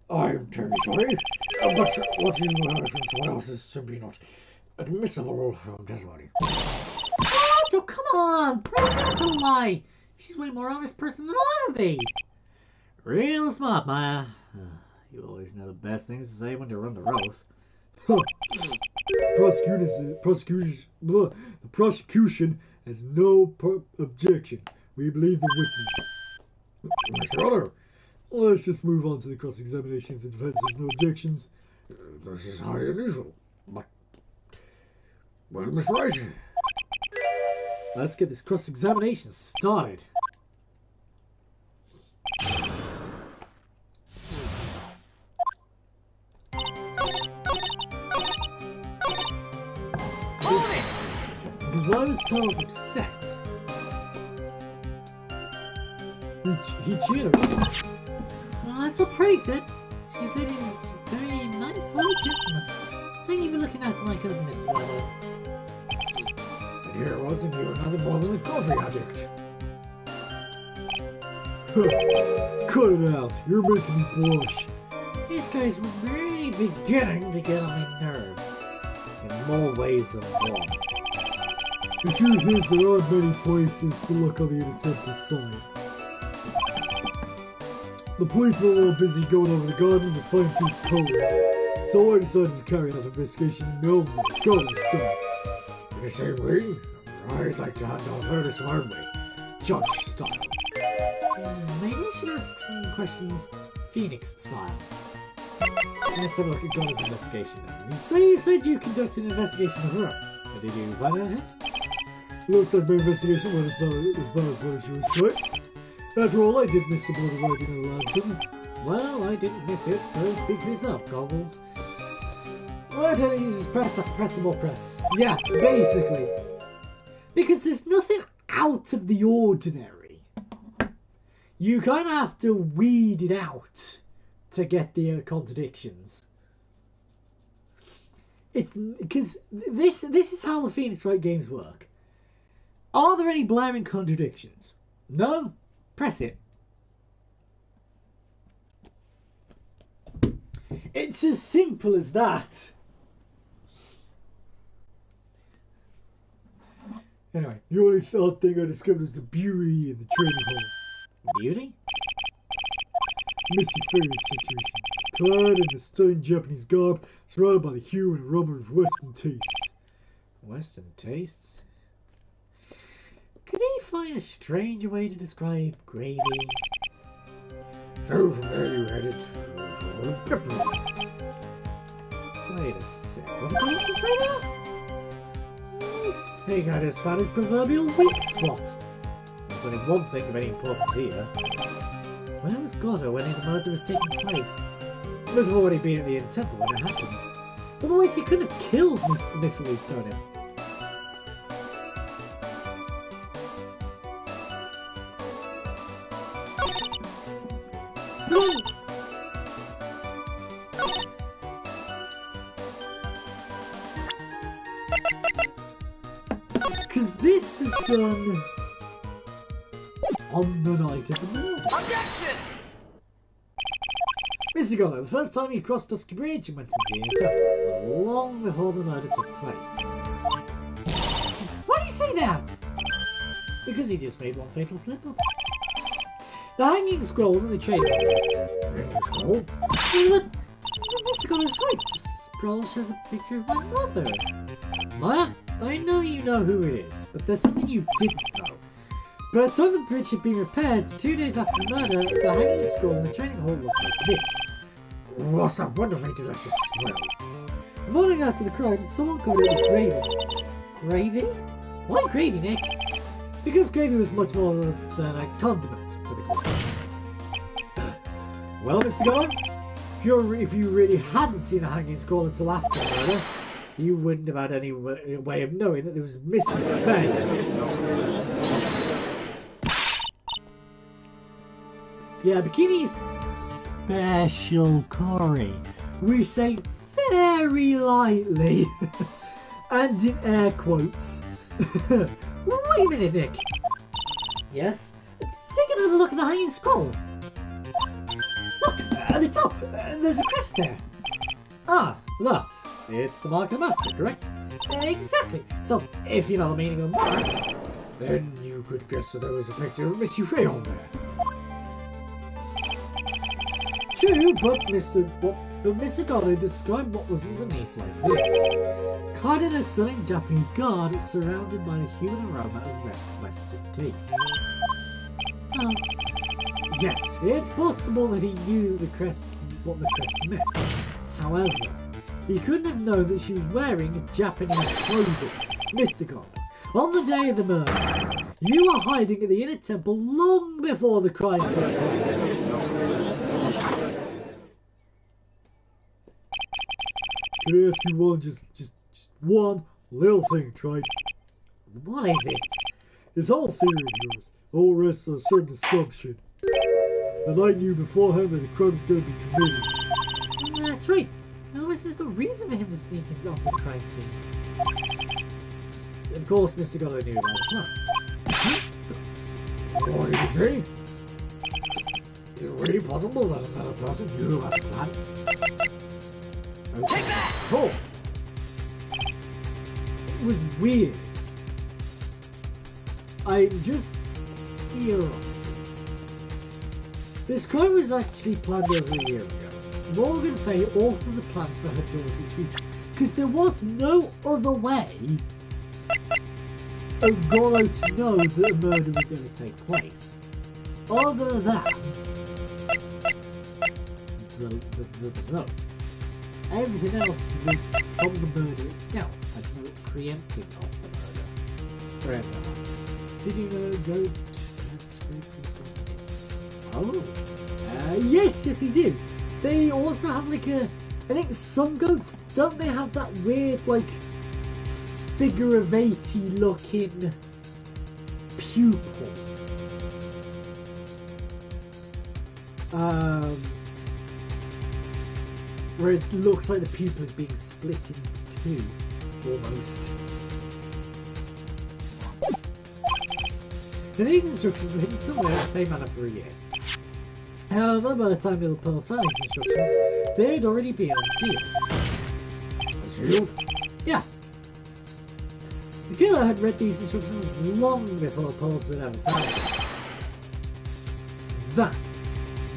I'm terribly sorry, but what you heard from someone else is simply not admissible from testimony. What? Oh, come on! That's a lie! She's a way more honest person than I'll ever be! Real smart, Maya. You always know the best things to say when you're under oath. Huh. The prosecution has no objection. We believe the witness. Mr. Otter, Let's just move on to the cross-examination if the defense has no objections. This is highly unusual, but... Well, Mr. Wright... Let's get this cross-examination started. Because why was Pearls upset? He cheered her. Well, that's what Prey said. She said he was very nice, old gentleman. Thank you for looking after my cousin, Mr. Weather. And here wasn't you nothing more than a coffee addict. Cut it out. You're making me blush. These guys were really beginning to get on my nerves. In more ways than one. The truth is, there aren't many places to look on the inner temple side. The police were all busy going over the garden with fine-tooth combs, so I decided to carry out an investigation in my own way, garden style. In the same way, I'd like to hand over this my way, judge style. Maybe we should ask some questions Phoenix style. Let's have a look at Goddard's investigation then. So you said you conducted an investigation of her. Did you find anything? Looks like my investigation went as well as yours, right? After all, I did miss some blood writing in the lab, didn't I? Well, I didn't miss it, so speak for yourself, Goggles. Why don't you just press that pressable press? Yeah, basically. Because there's nothing out of the ordinary. You kind of have to weed it out to get the contradictions. It's because this is how the Phoenix Wright games work. Are there any blaring contradictions? No? Press it. It's as simple as that. Anyway, the only odd thing I discovered was the beauty in the training hall. Beauty? Missy Face situation. Clad in a stunning Japanese garb, surrounded by the hue and aroma of Western tastes. Western tastes? Could he find a stranger way to describe gravy? So from there you headed for pepperoni. Wait a sec, what did you say there? I think I just found his proverbial weak spot. There's only one thing of any importance here. Where was Godo when his murder was taking place? He must have already been at the Inn Temple when it happened. Otherwise he couldn't have killed Miss Elise Stoner. Because this was done on the night of the murder. Objection! Mr. Gono, the first time he crossed Dusky Bridge and went to the Inn Temple was long before the murder took place. Why do you say that? Because he just made one fatal slip-up. The hanging scroll in the trailer. Scroll? Mr. Gono's right. The scroll shows a picture of my mother. Maya, I know you know who it is, but there's something you didn't know. By the time the bridge had been repaired, 2 days after the murder, the hanging scroll in the training hall looked like this. What's a wonderfully delicious smell? The morning after the crime, someone called it gravy. Gravy? Why gravy, Nick? Because gravy was much more than a condiment to the Gonos. Well, Mr. Gono, if you really hadn't seen the hanging scroll until after the murder, you wouldn't have had any way of knowing that it was Mr. Faye. Yeah, Bikini's special curry, we say very lightly, and in air quotes. Wait a minute, Nick. Yes? Take another look at the hanging scroll. Look, at the top, there's a crest there. Ah, that. It's the mark of the master, correct? Exactly. So, if you know the meaning of the mark, then you could guess that there was a picture of Missy Faye on there. True, but Mr. Gono described what was underneath like this. Clad in a stunning Japanese garb, surrounded by the human aroma of Western taste. Oh. Yes, it's possible that he knew what the crest meant. However, he couldn't have known that she was wearing Japanese clothing. Mr. Gono, on the day of the murder, you were hiding at the Inner Temple long before the crime took place. Can I ask you one, just one little thing, Tried? What is it? This whole theory of yours all rests on a certain assumption. And I knew beforehand that the crime was going to be committed. That's right. Otherwise, there's no reason for him to sneak into the crime scene. Of course, Mr. Gono knew about the plan. What did you say? Is it really possible that another person knew about the plan? Take that! Oh! It was weird. I'm just curious. This crime was actually planned over a year ago. Morgan Faye authored the plan for her daughter's future, because there was no other way of Gono to know that a murder was going to take place, other than the note. Everything else was from the murder itself, and no preempting of the murder. Did you know Goat? Oh, yes, he did. They also have like I think some goats, don't they have that weird like figure of 80 looking pupil? Where it looks like the pupil is being split into two, almost. Now, these instructions were hidden somewhere in the same manner for a year. However, by the time Little Pearls found these instructions, they had already been unsealed. Unsealed? Yeah. The killer had read these instructions long before Pearls had ever found them. That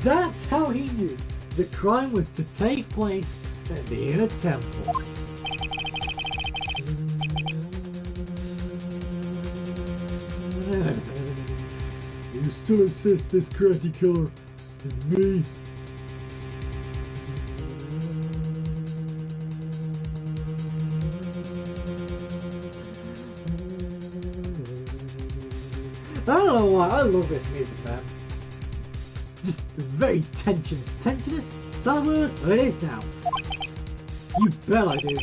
That's how he knew the crime was to take place at the inner temple. You still insist this crafty killer is me? I don't know why, I love this music, man. Just very tensionous. Is that a word? Oh, it is now. You bet I do.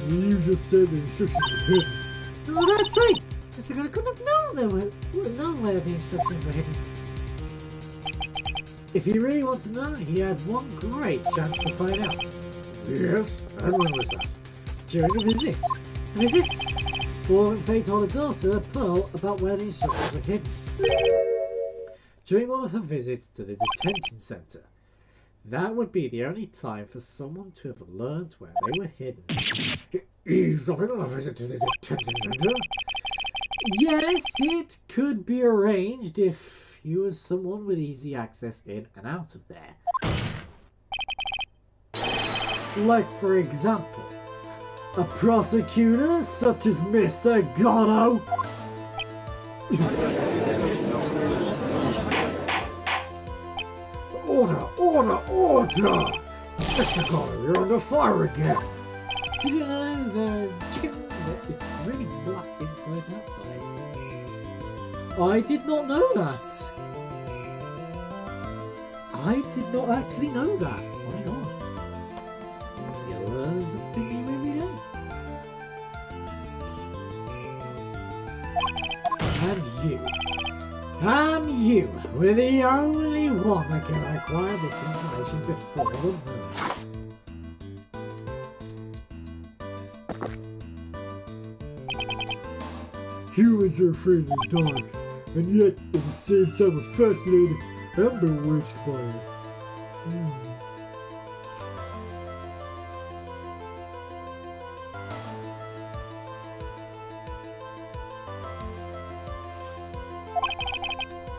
You just said the instructions were hidden. Oh, that's right. Mr. Gunner couldn't have known where the instructions were hidden. If he really wants to know, he had one great chance to find out. Yes, and when was that? During a visit. A visit? Or Faye told her daughter, Pearl, about where the instructions were hidden. During one of her visits to the detention centre. That would be the only time for someone to have learned where they were hidden. Eavesdropping on a visit to the detention centre? Yes, it could be arranged if you were someone with easy access in and out of there. Like, for example, a prosecutor such as Mr. Gatto. Order! Mr. Gatto, you're under fire again. Did you know there's chicken that it's really black inside and outside? I did not know that. I did not actually know that. My God. You learn something new every day. And you were the only one that can acquire this information before the murder. Humans are afraid of the dark, and yet at the same time are fascinated and bewitched by it.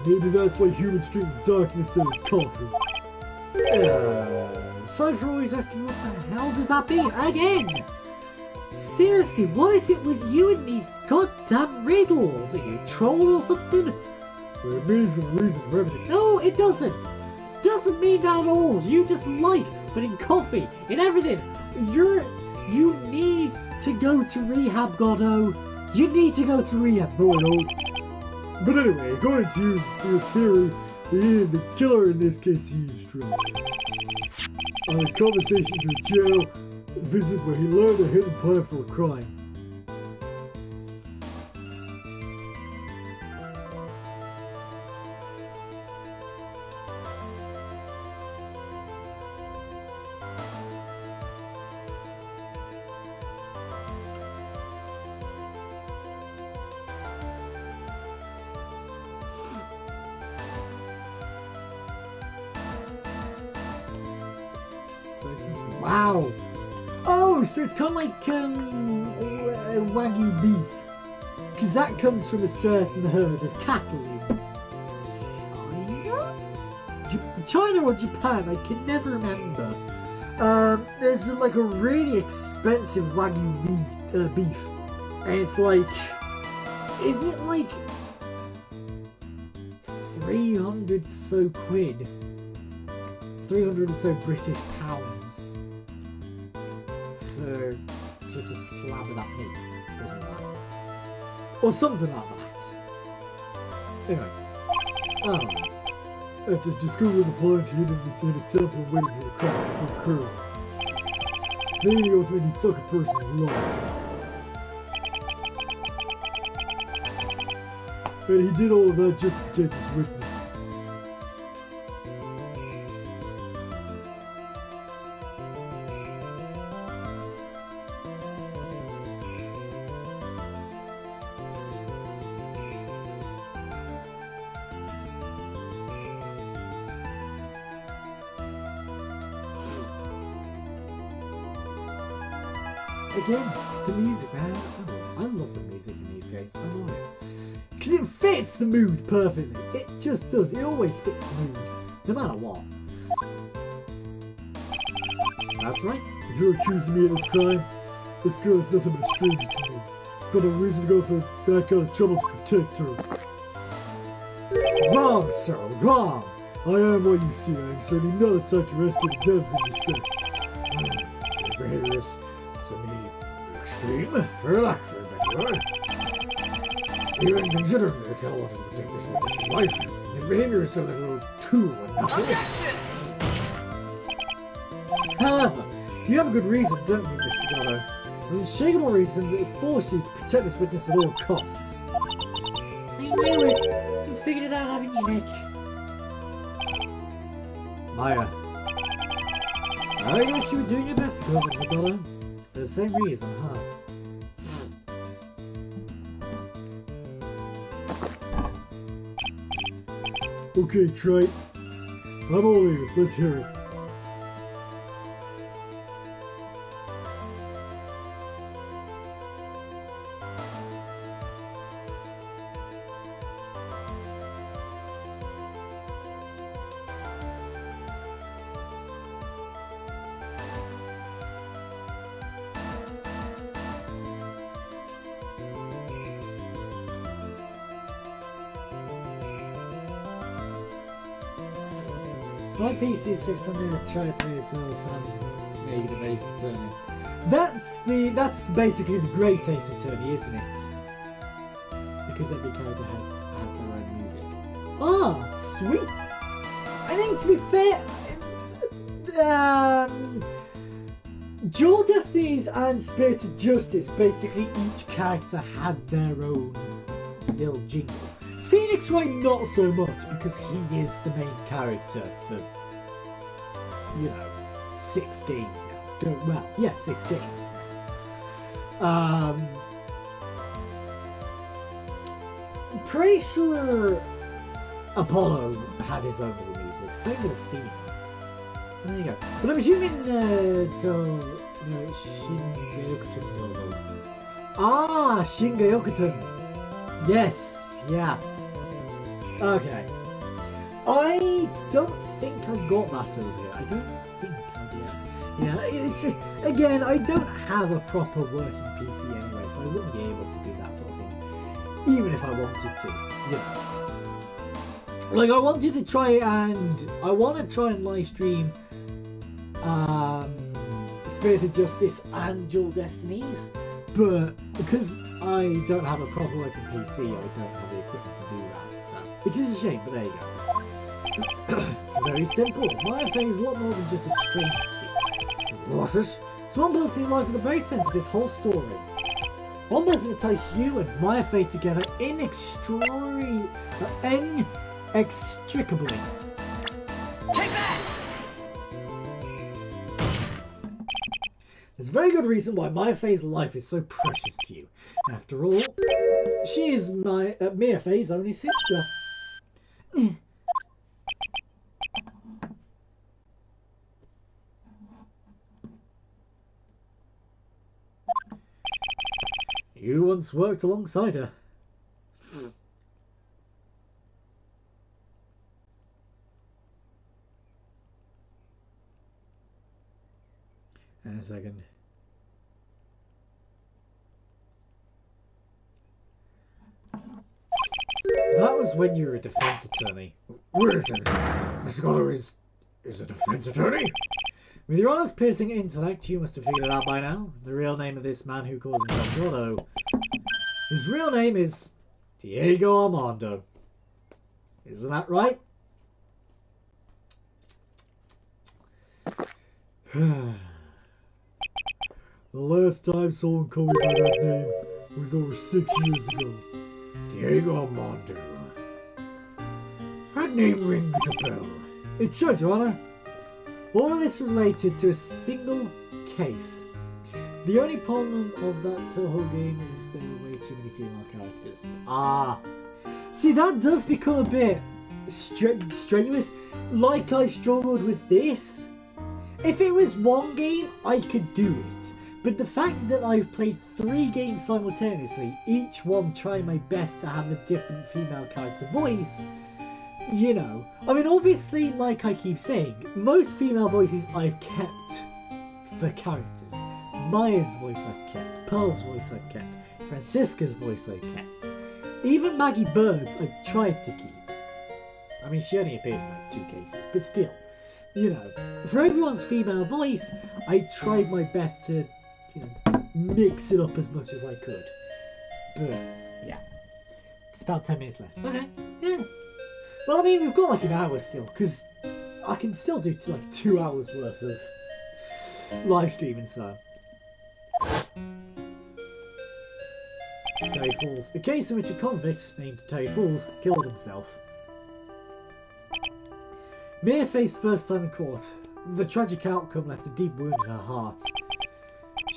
Maybe that's why humans drink the darkness that is coffee. Sorry for always asking what the hell does that mean again? Seriously, what is it with you and these goddamn riddles? Are you a troll or something? Well, it means the reason for everything. No, it doesn't. Doesn't mean that at all. You just like putting coffee in everything. You need to go to rehab, Goddo. You need to go to rehab. No, I don't. But anyway, according to your theory, the killer in this case eavesdropped on a conversation to a jail visit where he learned a hidden plan for a crime. Wow. Oh, so it's kind of like Wagyu beef. Because that comes from a certain herd of cattle in China or Japan, I can never remember. There's like a really expensive Wagyu beef. And it's like, is it like 300 so quid? 300 or so British pounds. For just a slab of that meat, or something like that. Anyway, After discovering the plans he hid in the temple and waiting for the crime to occur, then he ultimately took a person's life. And he did all of that just to protect his witness. again, the music, man. I love the music in these games. I love it. Because it fits the mood perfectly. It just does. It always fits the mood, no matter what. That's right. If you're accusing me of this crime, this girl is nothing but a stranger to me. Got no reason to go through that kind of trouble to protect her. Wrong, sir, wrong. I am what you see. I'm certainly not the type to rescue the devs in distress. His behavior is certainly extreme, for lack of a better word. Even considering the kill wanted to protect this woman's life, his behavior is certainly a little too unnatural. However, you have a good reason, don't you, Mr. Dollar? An unshakable reason that it forced you to protect this witness at all costs. I knew it. You figured it out, haven't you, Nick? Maya. I guess you were doing your best to cover Mr. Dollar. For the same reason, huh? Okay, Trite. I'm all ears. Let's hear it. My PC is fixed on the try to make it Ace Attorney. That's basically the Great Ace Attorney, isn't it? Because every character have their own music. Ah, sweet. I think to be fair, Dual Destinies and Spirited Justice, basically each character had their own little jingle. Phoenix Wright not so much, because he is the main character for, 6 games now. Well, yeah, 6 games now. I'm pretty sure Apollo had his own little music, same with Athena. There you go. But I'm assuming, Shinga-Yokuten. Yes, yeah. Okay. I don't think I've got that over here. I don't think I've yet. Yeah, it's again, I don't have a proper working PC anyway, so I wouldn't be able to do that sort of thing, even if I wanted to. Like I want to try and live stream Spirited Justice and Dual Destinies, but because I don't have a proper working PC, I don't have the equipment to do that, so, which is a shame, but there you go. It's very simple. My thing is a lot more than just a strange secret. What is? So one person who lies at the very centre of this whole story. One person that ties you and my fate together inextricably. Take that! There's a very good reason why Maya Fey's life is so precious to you. After all, she is Mia Fey's only sister. You once worked alongside her. And a second. That was when you were a defense attorney. Wait a second. Mr. Connor is a defense attorney? With your honest piercing intellect, you must have figured it out by now. The real name of this man who calls himself Gordo. His real name is Diego Armando. Isn't that right? The last time someone called me by that name was over 6 years ago. Diego Armando. That name rings a bell. It should, Your Honor. All of this related to a single case. The only problem of that Toho game is there are way too many female characters. Ah. See, that does become a bit strenuous. Like I struggled with this. If it was one game, I could do it. But the fact that I've played 3 games simultaneously, each one trying my best to have a different female character voice, you know. I mean, obviously, like I keep saying, most female voices I've kept for characters. Maya's voice I've kept, Pearl's voice I've kept, Francisca's voice I've kept. Even Maggie Bird's I've tried to keep. I mean, she only appeared in like 2 cases, but still. You know, for everyone's female voice, I tried my best to, you know, mix it up as much as I could. But, yeah. It's about 10 minutes left. Okay, yeah. Well, I mean, we've got like an hour still, because I can still do like 2 hours worth of live streaming, so. Terry Falls. A case in which a convict named Terry Falls killed himself. Mia faced first time in court. The tragic outcome left a deep wound in her heart.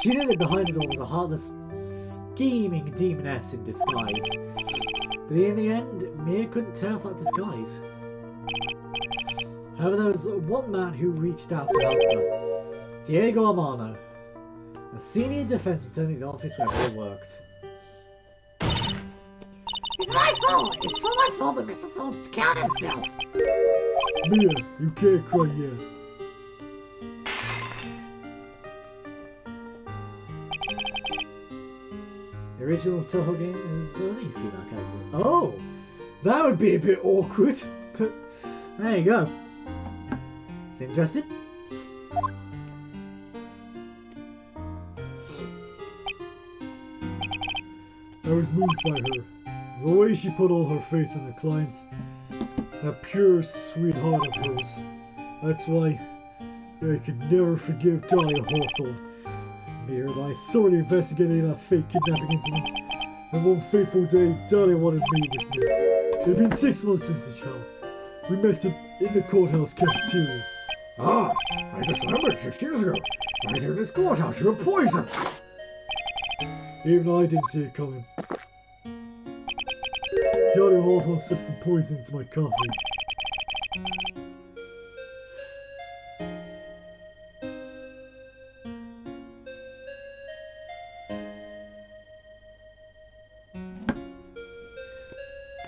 She knew that behind it all was a heartless, scheming demoness in disguise. But in the end, Mia couldn't tear off that disguise. However, there was one man who reached out to help her. Diego Armano, a senior defense attorney at the office where Mia worked. It's my fault! It's all my fault that Mr. Falls killed himself! Mia, you can't cry yet. The original Toho game is only female characters. Oh! That would be a bit awkward, but there you go. It's interesting. I was moved by her. The way she put all her faith in the clients. That pure, sweet heart of hers. That's why I could never forgive Dahlia Hawthorne. Mia and I thoroughly investigated that fake kidnapping incident, and one fateful day, Dahlia wanted me with me. It had been 6 months since the trial. We met in the courthouse cafeteria. Ah, I just remembered 6 years ago. Right here in this courthouse, you were poisoned. Even I didn't see it coming. Dahlia Hawthorne slipped some poison into my coffee.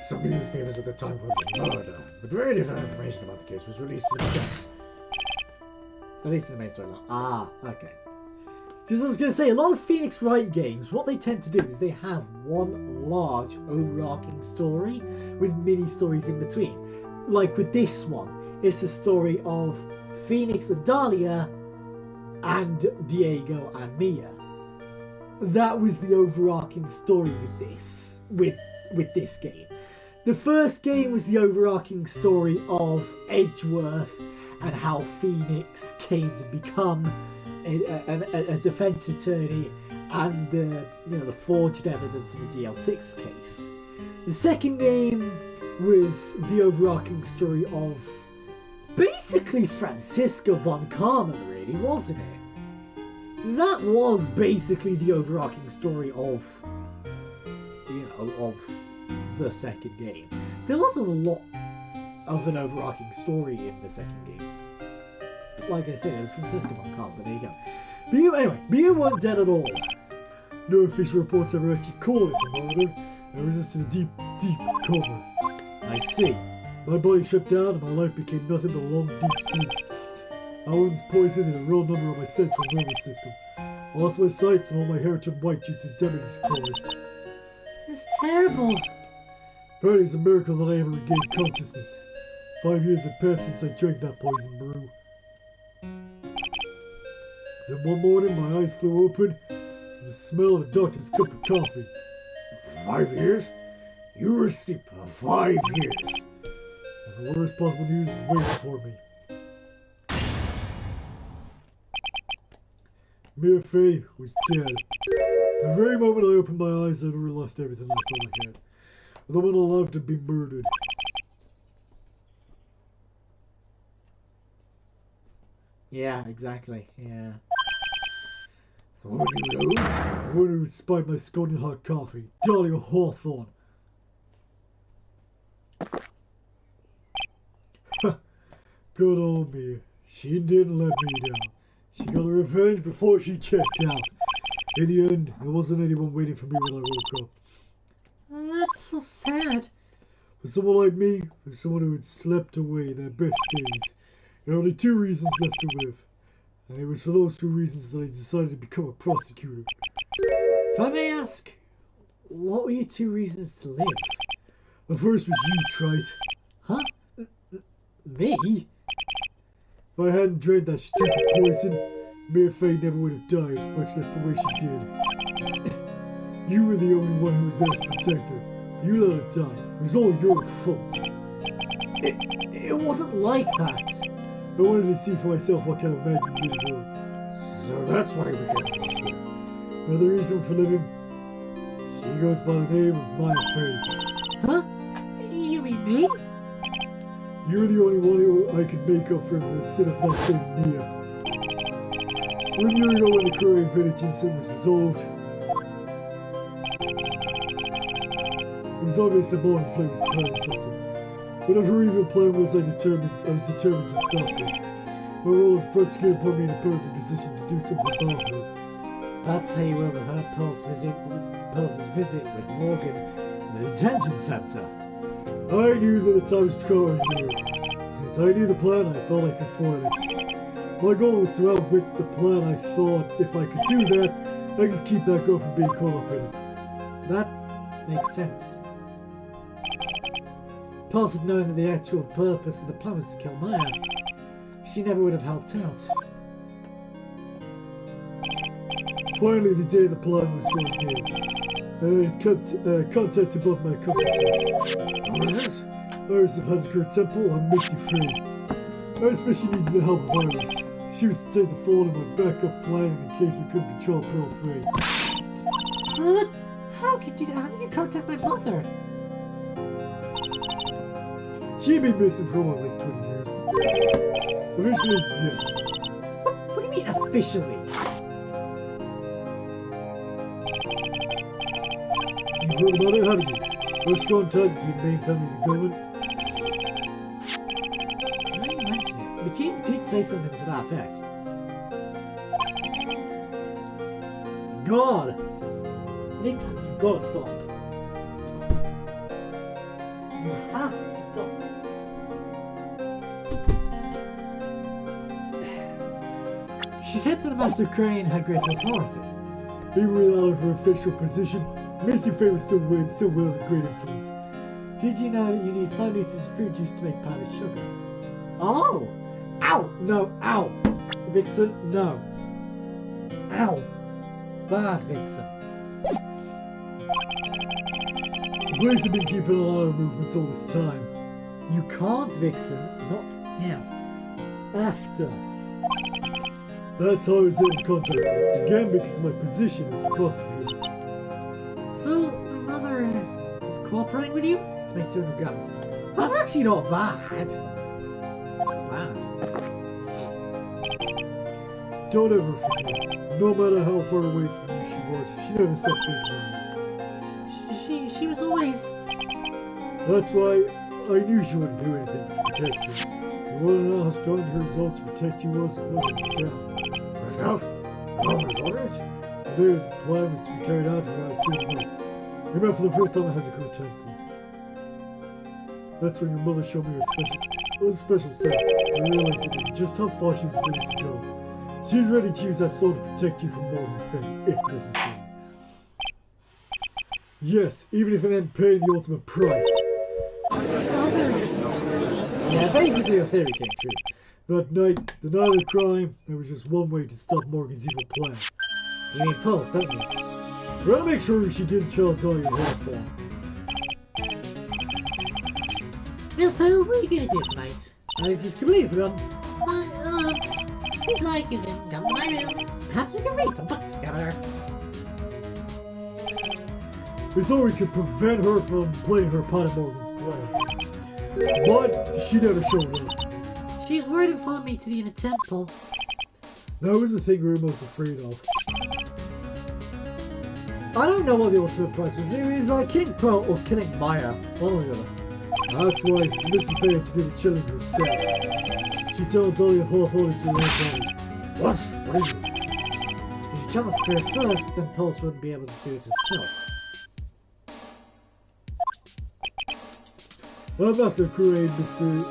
Some newspapers at the time called it murder, but very little information about the case was released to the press. At least in the main storyline. Ah, okay. Because I was going to say, a lot of Phoenix Wright games, what they tend to do is they have one large overarching story with mini stories in between. Like with this one, it's a story of Phoenix and Dahlia and Diego and Mia. That was the overarching story with this game. The first game was the overarching story of Edgeworth and how Phoenix came to become a defense attorney and the forged evidence in the DL6 case. The second game was the overarching story of basically Francisca von Carmen, really, wasn't it? That was basically the overarching story of the second game. There wasn't a lot of an overarching story in the second game. Like I said, it was Francisco von Carmen, but there you go. But you weren't dead at all. No official reports ever actually called it a murder. I was just in a deep, deep coma. I see. My body shut down and my life became nothing but a long, deep sleep. I was poisoned and a real number on my central nervous system. I lost my sights and all my hair turned white due to the damage caused. It's terrible. Apparently it's a miracle that I ever regained consciousness. 5 years had passed since I drank that poison brew. Then one morning my eyes flew open from the smell of the doctor's cup of coffee. 5 years? You were asleep for 5 years. And the worst possible news was waiting for me. Mia Fey was dead. The very moment I opened my eyes, I never lost everything I thought I had. The one I loved had been murdered. Yeah, exactly. Yeah. The woman you know? The one who spied my scalding hot coffee. Dahlia Hawthorne. Good old Mia. She didn't let me down. She got her revenge before she checked out. In the end, there wasn't anyone waiting for me when I woke up. That's so sad. For someone like me, for someone who had slept away their best days, there were only 2 reasons left to live. And it was for those 2 reasons that I decided to become a prosecutor. If I may ask, what were your 2 reasons to live? The first was you, Trite. Huh? Me? If I hadn't drank that stupid poison, Mere Faye never would have died, much less the way she did. You were the only one who was there to protect her. You let her die. It was all your fault. It wasn't like that. I wanted to see for myself what kind of man you really were. So that's why we get lost. Another reason for living? She goes by the name of Maya Faye. Huh? You mean me? You're the only one who I could make up for the sin of not saving Mia. 1 year ago when the Korean village incident was resolved, it was obvious that Morgan Flame was planning something. Whatever her evil plan was, I was determined to stop it. My role as prosecutor put me in a perfect position to do something about her. That's how you overheard Pearl's visit with Morgan in the detention center. I knew that the time was drawing near. Since I knew the plan, I thought I could foil it. My goal was to outwit the plan. I thought if I could do that, I could keep that girl from being caught up in it. That makes sense. Pearl had known that the actual purpose of the plan was to kill Maya. She never would have helped out. Finally, the day the plan was drawing near. I contacted both my accomplices. Iris of Hazakura Temple and Misty Faye. I especially needed the help of Iris. She was to take the fall in my backup plan in case we couldn't control Pearl Faye. How did you contact my mother? She'd been missing for like 20 years. Officially, yes. What do you mean officially? You heard about it, haven't you? Those strong ties between the main family and the government. Now you mention it, the king did say something to that effect. God! Nixon, you've got to stop. You have to stop. She said that the Master Ukrainian had great authority. Even without her official position, Misty Faye was still wielding great influence. Did you know that you need 5 liters of fruit juice to make powdered sugar? Oh! Ow! No, ow! Vixen, no. Ow! Bad, Vixen. The police have been keeping an eye on movements all this time. You can't, Vixen. Not now. After. That's how I was in contact with her. Again, because of my position as a prosecutor. So, my mother was cooperating with you to make 200 grams. That's actually not bad. Bad. Don't ever forget, no matter how far away from you she was, she never stopped thinking of you. She was always... That's why I knew she wouldn't do anything to protect you. You want to know how strong her resolve to protect you was? Well, it's down. Herself? Mama's orders? The day the plan was to be carried out around a certain night. We met for the first time at Hazakura Temple. That's when your mother showed me her special stuff. I realized that just how far she was willing to go. She was ready to use that sword to protect you from Morgan Fate, if necessary. Yes, even if it meant paying the ultimate price. Yeah, basically your theory came true. That night, the night of the crime, there was just one way to stop Morgan's evil plan. You mean Pulse, don't you? We had to make sure she didn't child die in hospital. Well, Pearl, what are you going to do tonight? I just completely forgotten. We'd like you to come to my room. Perhaps we can read some books together. We thought we could prevent her from playing her part in Morgan's plan. But she never showed up. She's worried and followed me to the inner temple. That was the thing we were most afraid of. I don't know what the ultimate price was. It was like killing Pearl or killing Maya. One or the other. That's why Missy Faye had to do the chilling herself. She told Dolly to hold it to her own body. What? What that, isn't it? If you channel Spirit first, then Pulse wouldn't be able to do it herself. I'm not the create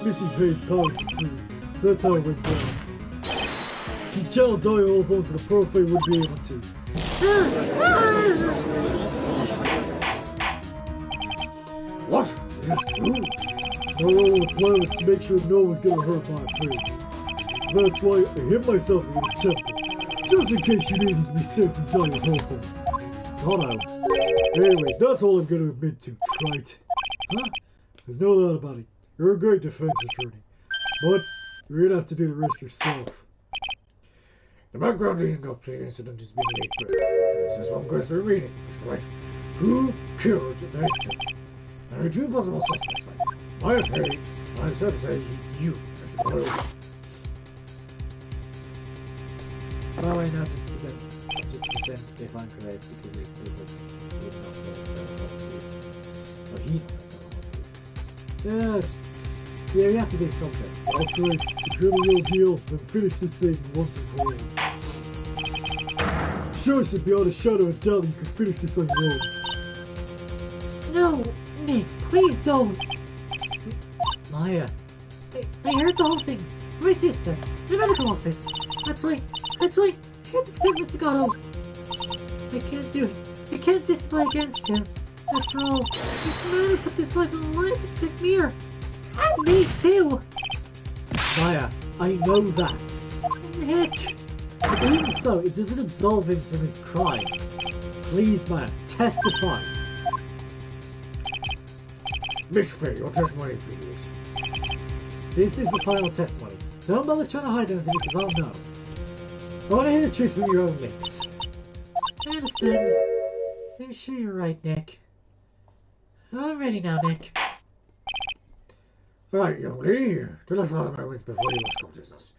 Missy Pay's power supreme, so that's how it went down. If you channel Direwolf onto the Profane wouldn't be able to. What? Is this true? My role in the plan was to make sure no one's gonna hurt my friend. That's why I hid myself in the temple, just in case you needed to be saved from Direwolf. Oh no. Anyway, that's all I'm gonna admit to, trite. Huh? There's no doubt about it. You're a great defense attorney. But you're gonna have to do the rest yourself. The background leading up to the incident has been laid bare. There's just one question remaining, Mr. White. Who killed the victim? There are two possible suspects, right? My afraid, I'm sad to say, you, Mr. Boyle. Well, I know just present if I'm correct because it is a but he yes. Yeah, we have to do something. That's right. If you're the real deal, then finish this thing once and for all. Show us that beyond a shadow of doubt you can finish this on your own. No, Nick, please don't. Maya. I heard the whole thing. My sister, the medical office. That's why I had to protect Mr. Gatto. I can't do it. I can't testify against him. After all, this man who put this life on the line to protect Mir. And me too. Maya, I know that. Nick. But even so, it doesn't absolve him from his crime. Please, Maya, testify. Miss Faye, your testimony, please. This is the final testimony. Don't bother trying to hide anything because I'll know. I want to hear the truth from your own lips. I understand. I'm sure you're right, Nick. I'm ready now, Nick. Right, young lady, tell us about the moments before you lost consciousness.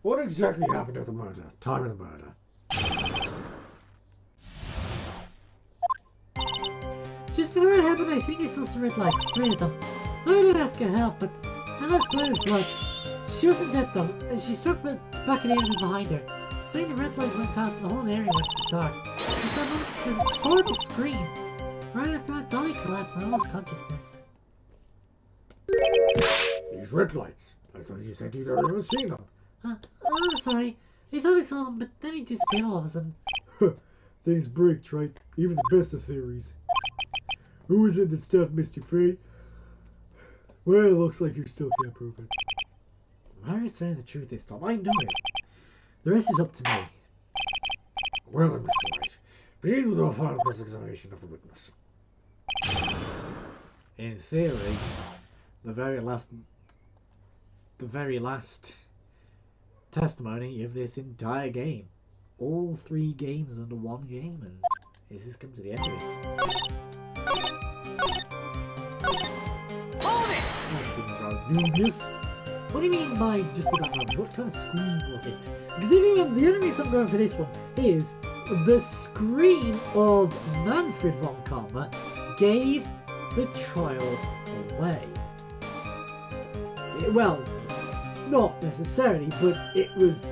What exactly happened at the murder? Time of the murder? Just before it happened, I think I saw some red lights, 3 of them. I didn't ask her help, but I was glad with blood. She wasn't dead though, and she struck back an enemy behind her. Saying the red light went out and the whole area went dark. At that moment, there was a horrible scream. Right after that, Dolly collapsed and I lost consciousness. These red lights. I thought you said you'd already seen them. I'm sorry. I thought I saw them, but then he disappeared all of a sudden. Things break, trite. Even the best of theories. Who was it that stabbed Mr. Faye? Well, it looks like you still can't prove it. Mary's telling the truth this time. I know it. The rest is up to me. Well then, Mr. White, proceed with our final cross-examination of the witness. In theory, the very last testimony of this entire game. All 3 games under one game, and this has come to the end of it. Hold it! That seems rather dubious. What do you mean by just about that? What kind of scream was it? Because if you remember, the only reason I'm going for this one is the scream of Manfred von Karma gave the child away. Well, not necessarily, but it was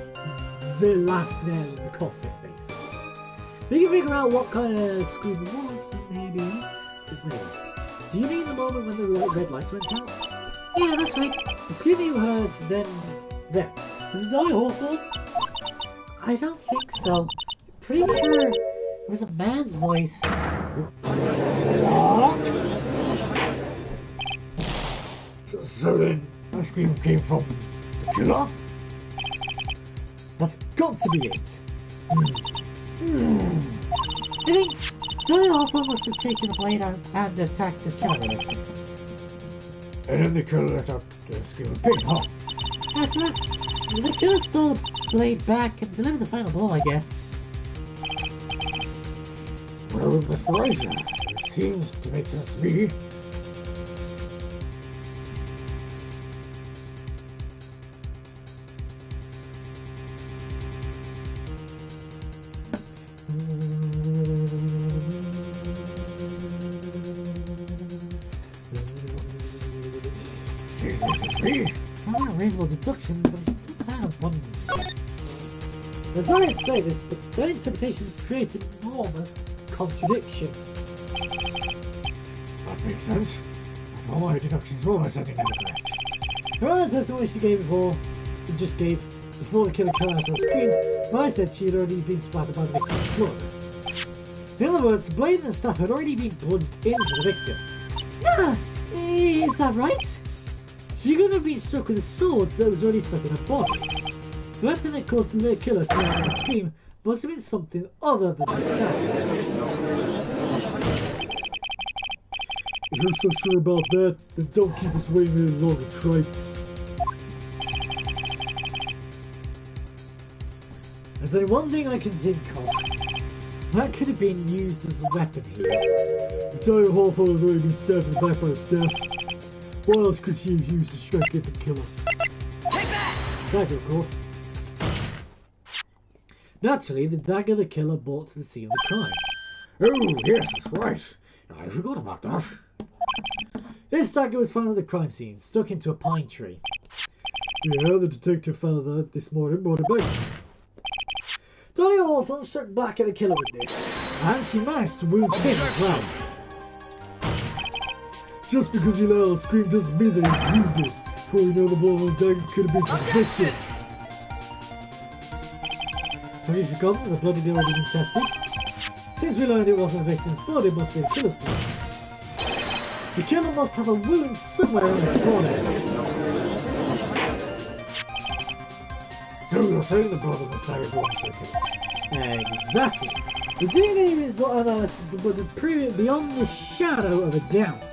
the last nail in the coffin, basically. We can figure out what kind of scream it was, maybe. Just maybe. Do you mean the moment when the red lights went out? Yeah, that's right. The scream you heard then. Was it Dolly Hawthorne? I don't think so. Pretty sure it was a man's voice. So then, that scream came from the killer? That's got to be it. I think Dolly Hawthorne must have taken the blade out and attacked the killer. And then the killer let out the scream of pain, huh? That's right. The killer stole the blade back and delivered the final blow, I guess. Well, Mr. Riser, it seems to make sense to me. Sounds like a reasonable deduction, but it's still kind of wondering. I'm sorry to say this, but that interpretation creates an enormous contradiction. That makes sense. All my deductions were almost ending in the correct. Well, the testimony she gave before the killer cut out her screen, I said she had already been splattered by the victim's blood. In other words, the blade and the staff had already been plunged into the victim. Ah, is that right? She couldn't have been struck with a sword that was already stuck in her body. The weapon that caused the killer to let out a scream must have been something other than the staff. If you're so sure about that, then don't keep us waiting any longer, Trike. There's only one thing I can think of. That could have been used as a weapon here. The Dire Hawthorne had already been stabbed in the back by the staff. What else could she have used to strike at the killer? Dagger, of course. Naturally, the dagger the killer brought to the scene of the crime. Oh, yes, that's right. I forgot about that. This dagger was found at the crime scene, stuck into a pine tree. Yeah, the detective found that this morning, brought it back to me. Dolly Hawthorne struck back at the killer with this, and she managed to wound him as well. Just because he let out a scream doesn't mean that he's wounded. Before we know, the blow on the dagger could have been from the victim. Have you forgotten the blood had already been tested? Since we learned it wasn't the victim's blood, it must be the killer's blood. The killer must have a wound somewhere in his body. So you're saying the blood on the dagger belongs to the killer? Exactly. The DNA result analysis would prove it beyond the shadow of a doubt.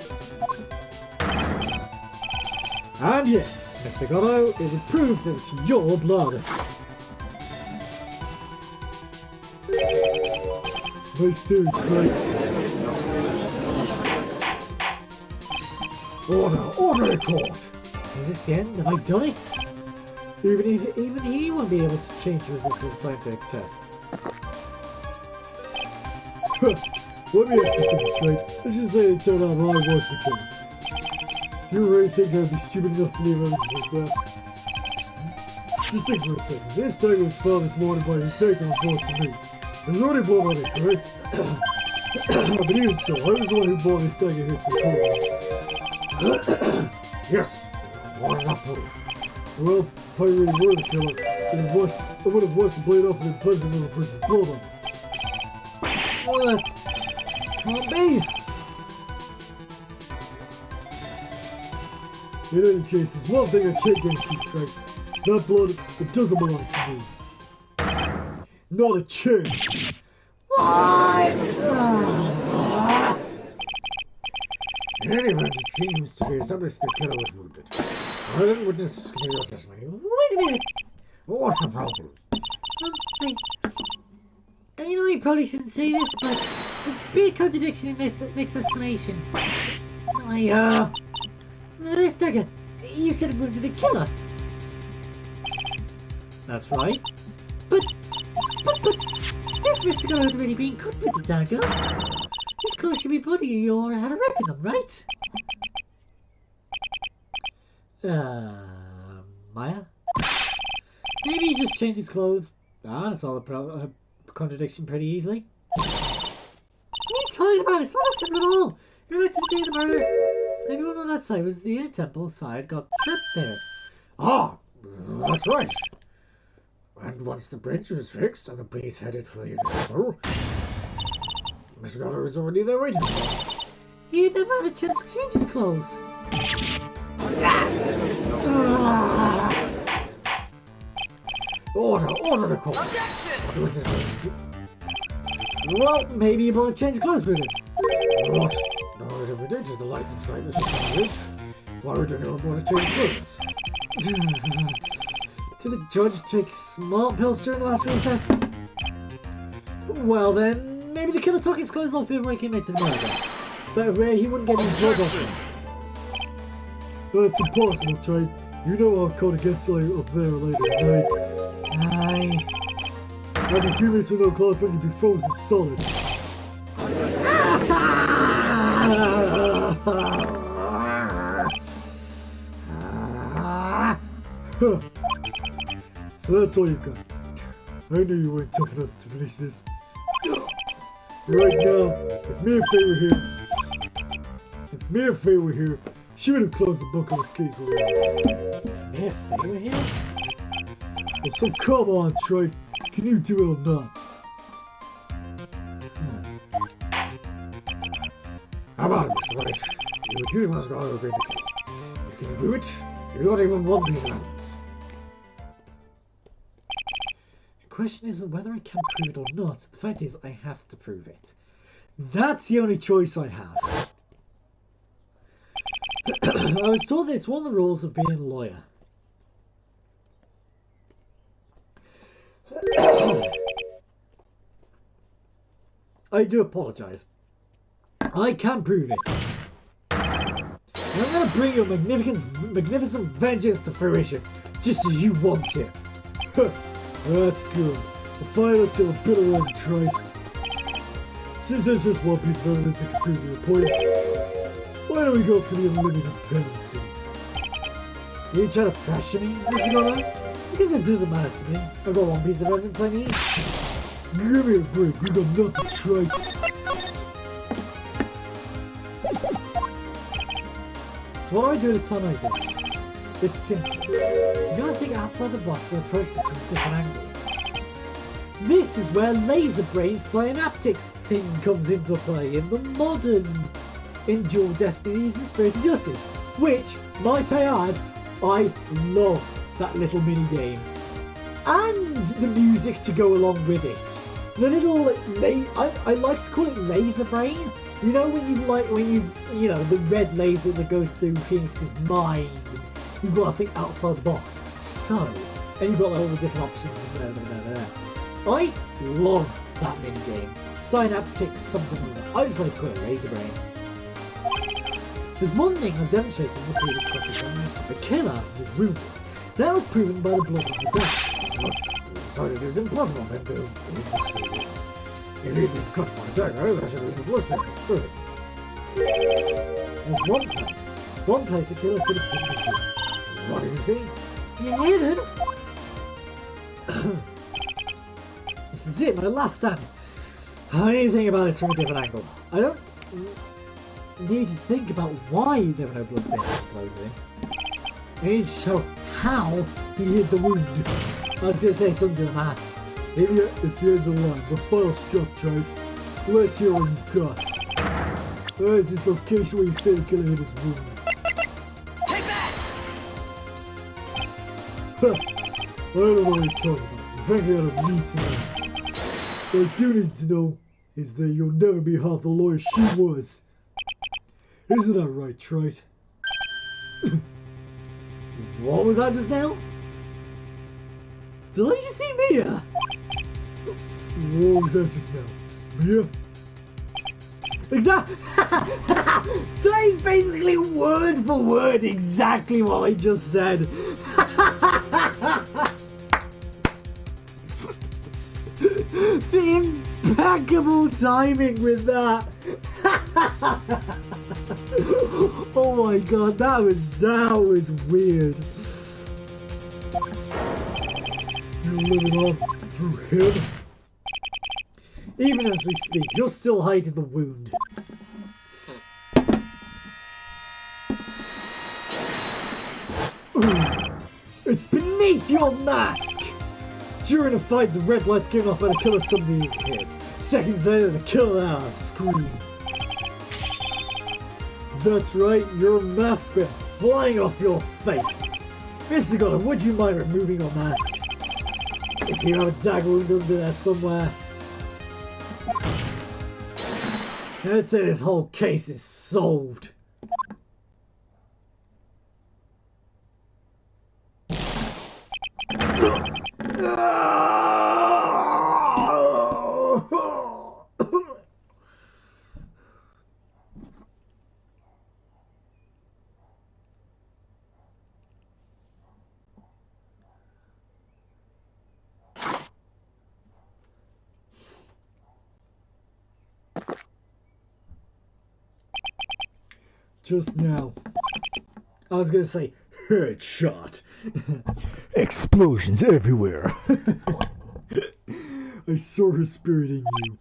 And yes, Mr. Gotto, it would prove that it's your blood. Nice theory, Trike. Order in court! Is this the end? Have I done it? Even he won't be able to change the results of the scientific test. Let me ask you something, Trike. Let's just say it turned out I was the killer. Do you really think I'd be stupid enough to leave evidence like that? Just think for a second. This dagger was found this morning by the detective and brought to me. There's already blood on it, correct? But even so, I was the one who brought this dagger here to the court. Yes, what is that proof? Well, if I really were the killer, then I would have washed the blade off and then plunged another person's blood on it. What? Can't be. In any case, there's one thing I can't guarantee, Trike. That blood, it doesn't belong to me. Not a chance. What? In any event, it seems to be established the killer was wounded. I didn't witness continue your testimony. Wait a minute. What's the problem? I know I probably shouldn't say this, but there's a big contradiction in this next explanation. This dagger, you said it wounded the killer. That's right. But if Mr. Gotto had already been cut with the dagger, his clothes should be bloody or had a rip in them, right? Maya? Maybe he just changed his clothes. That's all the contradiction pretty easily. What are you talking about? It's not a secret at all. You're right to the day of the murder. Everyone on that side was the air temple side got trapped there. Ah, that's right. And once the bridge was fixed and the police headed for the Universal, Mr. Gotto was already there waiting for him. He had never had a chance to change his clothes. Order the court. What was this? Well, maybe he bought a change of clothes with him. What? No, it ever did to the light inside the bridge. Why would anyone want to change clothes? Did the judge take smart pills during the last recess? Well then, maybe the killer took his clothes off before he came into the murder. That way he wouldn't get his blood off him. That's impossible, Trike. You know how cold it gets up there later at night. Aye. After a few minutes with no clothes on, you'd be frozen solid. Huh. So that's all you've got. I knew you weren't tough enough to finish this. Right now, if Mia Fey were here, she would have closed the book on this case already. Mia Fey were here? Well, so come on, Troy. Can you do it or not? How about it, Mr. Wright? You accuse us of over you can do it. You got even one piece of evidence. The question isn't whether I can prove it or not. The fact is, I have to prove it. That's the only choice I have. I was told that it's one of the rules of being a lawyer. I do apologise. I can prove it. And I'm going to bring your magnificent vengeance to fruition, just as you want it. That's good. The fight until the bitter end, Troy. Since there's just one piece of evidence that can prove your point, why don't we go for the unlimited penalty? Are you trying to pressure me, Mr. Goddard? Because it doesn't matter to me. I've got one piece of evidence I need. Give me a break, you got nothing, Troy. So what do I do at a time like this? It's simple. You gotta think outside the box and approach this from a different angle. This is where laser brain synaptics thing comes into play in the modern Endure Destinies and Spirit of Justice, which, might I add, I love that little mini game. And the music to go along with it. The little, I like to call it laser brain. You know when you know, the red laser that goes through Phoenix's mind. You've got to think outside the box. So, and you've got all the different options. I love that mini game. Synaptic something like that. I just like to call it laser brain. There's one thing I've demonstrated in the previous question. The killer was wounded. That was proven by the blood on the deck. Decided it was impossible then to if he'd been cut by a dagger, there should have been blood stains. Perfect. There's one place the killer could have put me through. What did you see? You heard it? This is it, my last stand. I need to think about this from a different angle. I don't need to think about why there were no blood stains closing. I need to show how he hid the wound. I was going to say it's under the mask. Idiot, it's the end of the line. The final stop, Troy. Let's hear what you've got. There's this location where you say the killer hit his wound. Take that! I don't know what you're talking about. You're frankly out of me tonight. What I do need to know is that you'll never be half the lawyer she was. Isn't that right, Troy? What was that just now? Did I just see Mia? What was that just now? Mia? Exactly. That is basically word for word exactly what I just said. The impeccable timing with that. Oh my god, that was weird. You're living on through him? Even as we speak, you're still hiding the wound. Ooh, it's beneath your mask! During a fight, the red lights came off and the killer suddenly his head. Seconds later, the killer out screamed. That's right, your mask went flying off your face. Mr. Goddard, would you mind removing your mask? If you have a dagger wound under there somewhere. I'd say this whole case is solved. Just now. I was gonna say headshot. Explosions everywhere. I saw her spirit in you.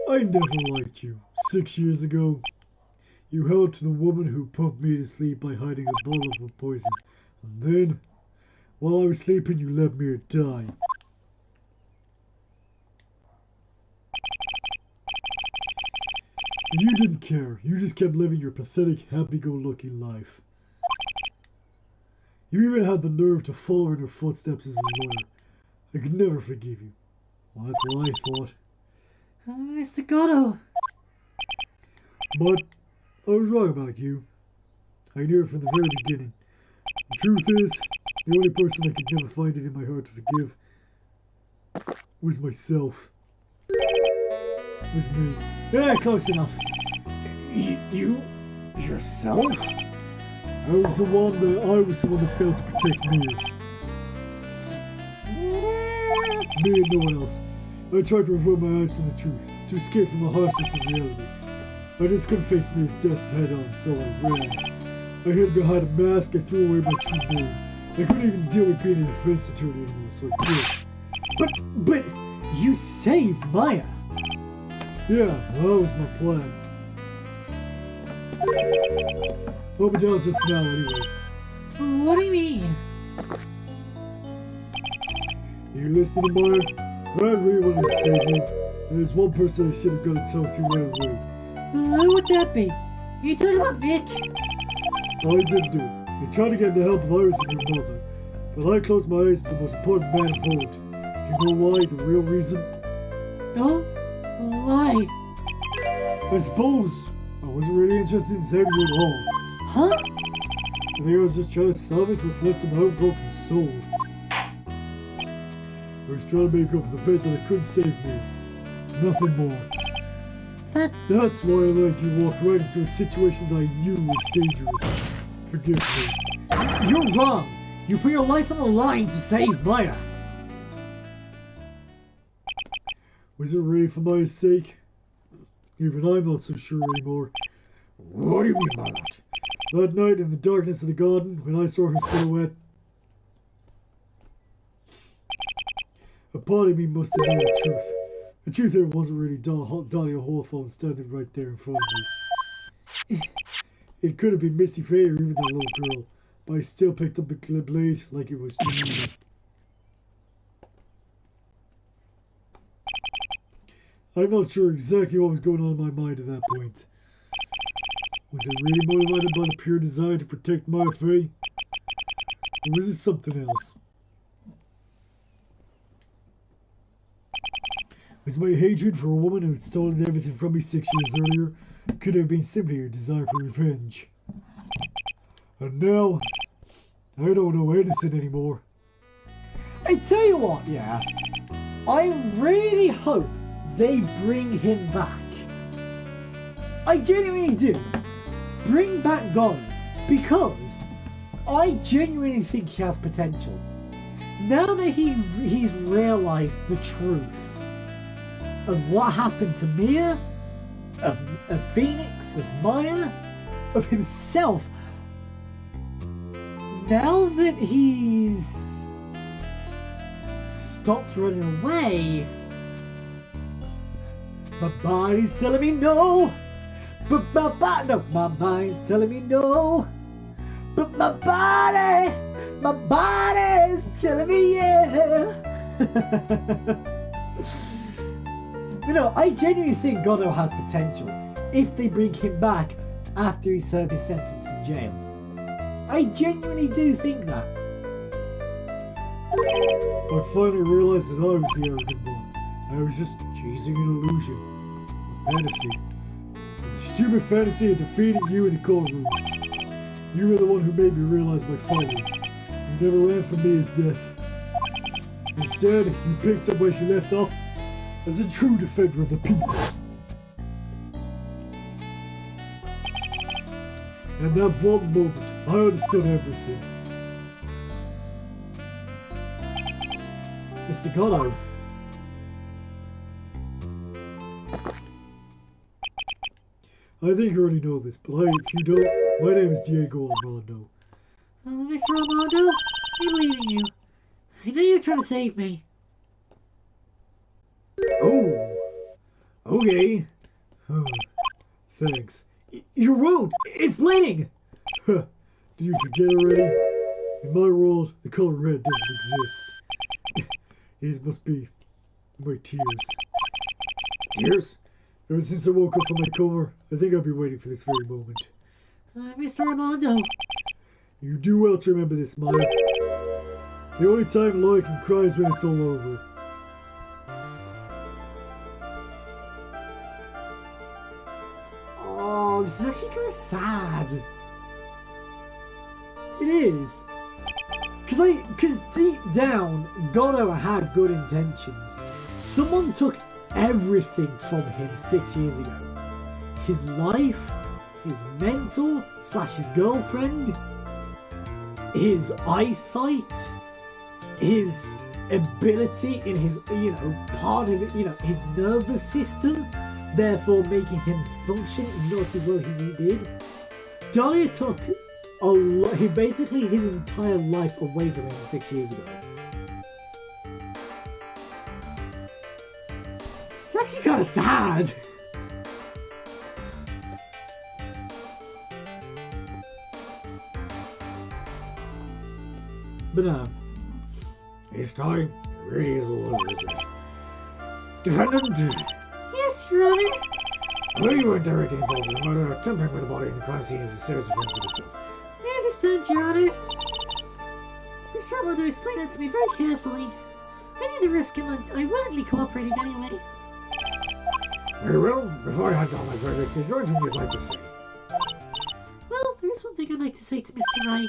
I never liked you. 6 years ago, you helped the woman who put me to sleep by hiding a bottle of poison. And then, while I was sleeping, you left me to die. You didn't care. You just kept living your pathetic, happy-go-lucky life. You even had the nerve to follow in her footsteps as a lawyer. I could never forgive you. Well, that's what I thought. Mr. Gatto. But I was wrong about you. I knew it from the very beginning. The truth is, the only person I could never find it in my heart to forgive was myself. It was me. Yeah, close enough. You yourself? I was the one that failed to protect Mia. Me and no one else. I tried to avert my eyes from the truth, to escape from the harshness of reality. I just couldn't face Mia's death head on, so I ran. I hid behind a mask and threw away my true name. I couldn't even deal with being a defense attorney anymore, so I quit. But you saved Maya. Yeah, that was my plan. Up until just now, anyway. What do you mean? You listen to Maya? I really wanted to save you, and there's one person I should have gone to talk to right away. Who would that be? You talking about Nick? I didn't do it. He tried to get the help of Iris and your mother, but I closed my eyes to the most important man of all. Do you know why? The real reason? No? Why? I suppose I wasn't really interested in saving you at all. Huh? I think I was just trying to salvage what's left of my own broken soul. I was trying to make up for the fact that I couldn't save me. Nothing more. That's why I let you walk right into a situation that I knew was dangerous. Forgive me. You're wrong. You put your life on the line to save Maya. Was it really for Maya's sake? Even I'm not so sure anymore. What do you mean by that? That night in the darkness of the garden, when I saw her silhouette, a part of me must have known the truth. The truth there wasn't really Dahlia Hawthorne standing right there in front of me. It could have been Misty Faye or even that little girl, but I still picked up the blade like it was Geneva. I'm not sure exactly what was going on in my mind at that point. Was it really motivated by the pure desire to protect Maya Faye? Or was it something else? Was my hatred for a woman who had stolen everything from me 6 years earlier could have been simply a desire for revenge? And now, I don't know anything anymore. I tell you what, yeah. I really hope they bring him back. I genuinely do. Bring back Gon, because I genuinely think he has potential. Now that he's realised the truth of what happened to Mia, of Phoenix, of Maya, of himself. Now that he's stopped running away, my body's telling me no, but my mind's telling me no, but my body's telling me yeah. You know, I genuinely think Godot has potential if they bring him back after he served his sentence in jail. I genuinely do think that. I finally realized that I was the arrogant one. I was just chasing an illusion, a fantasy. A stupid fantasy of defeating you in the courtroom. You were the one who made me realize my folly. You never ran from Mia's death. Instead, you picked up where she left off as a true defender of the people. And that one moment, I understood everything. Mr. Godot. I think you already know this, but if you don't, my name is Diego Armando. Mr. Armando, I believe in you. I know you're trying to save me. Oh, okay. Thanks. Your wound! It's bleeding! Huh. Did you forget already? In my world, the color red doesn't exist. These must be my tears. Tears? Ever since I woke up from my coma, I think I've been waiting for this very moment. Mr. Armando. You do well to remember this, Maya. The only time a lion can cry is when it's all over. Oh, this is actually kind of sad. It is. Because deep down, Godo had good intentions. Someone took everything from him 6 years ago. His life, his mentor / his girlfriend, his eyesight, his ability in his, part of it, his nervous system, therefore making him function not as well as he did. Dahlia took basically his entire life away from him 6 years ago. It's actually kind of sad. But This time, it really is all over, isn't it? Defendant! Yes, Your Honor. Although you weren't directly involved in the murder, tampering with the body in the crime scene is a serious offense in itself. I understand, Your Honor. Mr. Armando explained that to me very carefully. I knew the risk and I willingly cooperated anyway. Very well. Before I hunt down my verdict, is there anything you'd like to say? Well, there's one thing I'd like to say to Mr. Wright.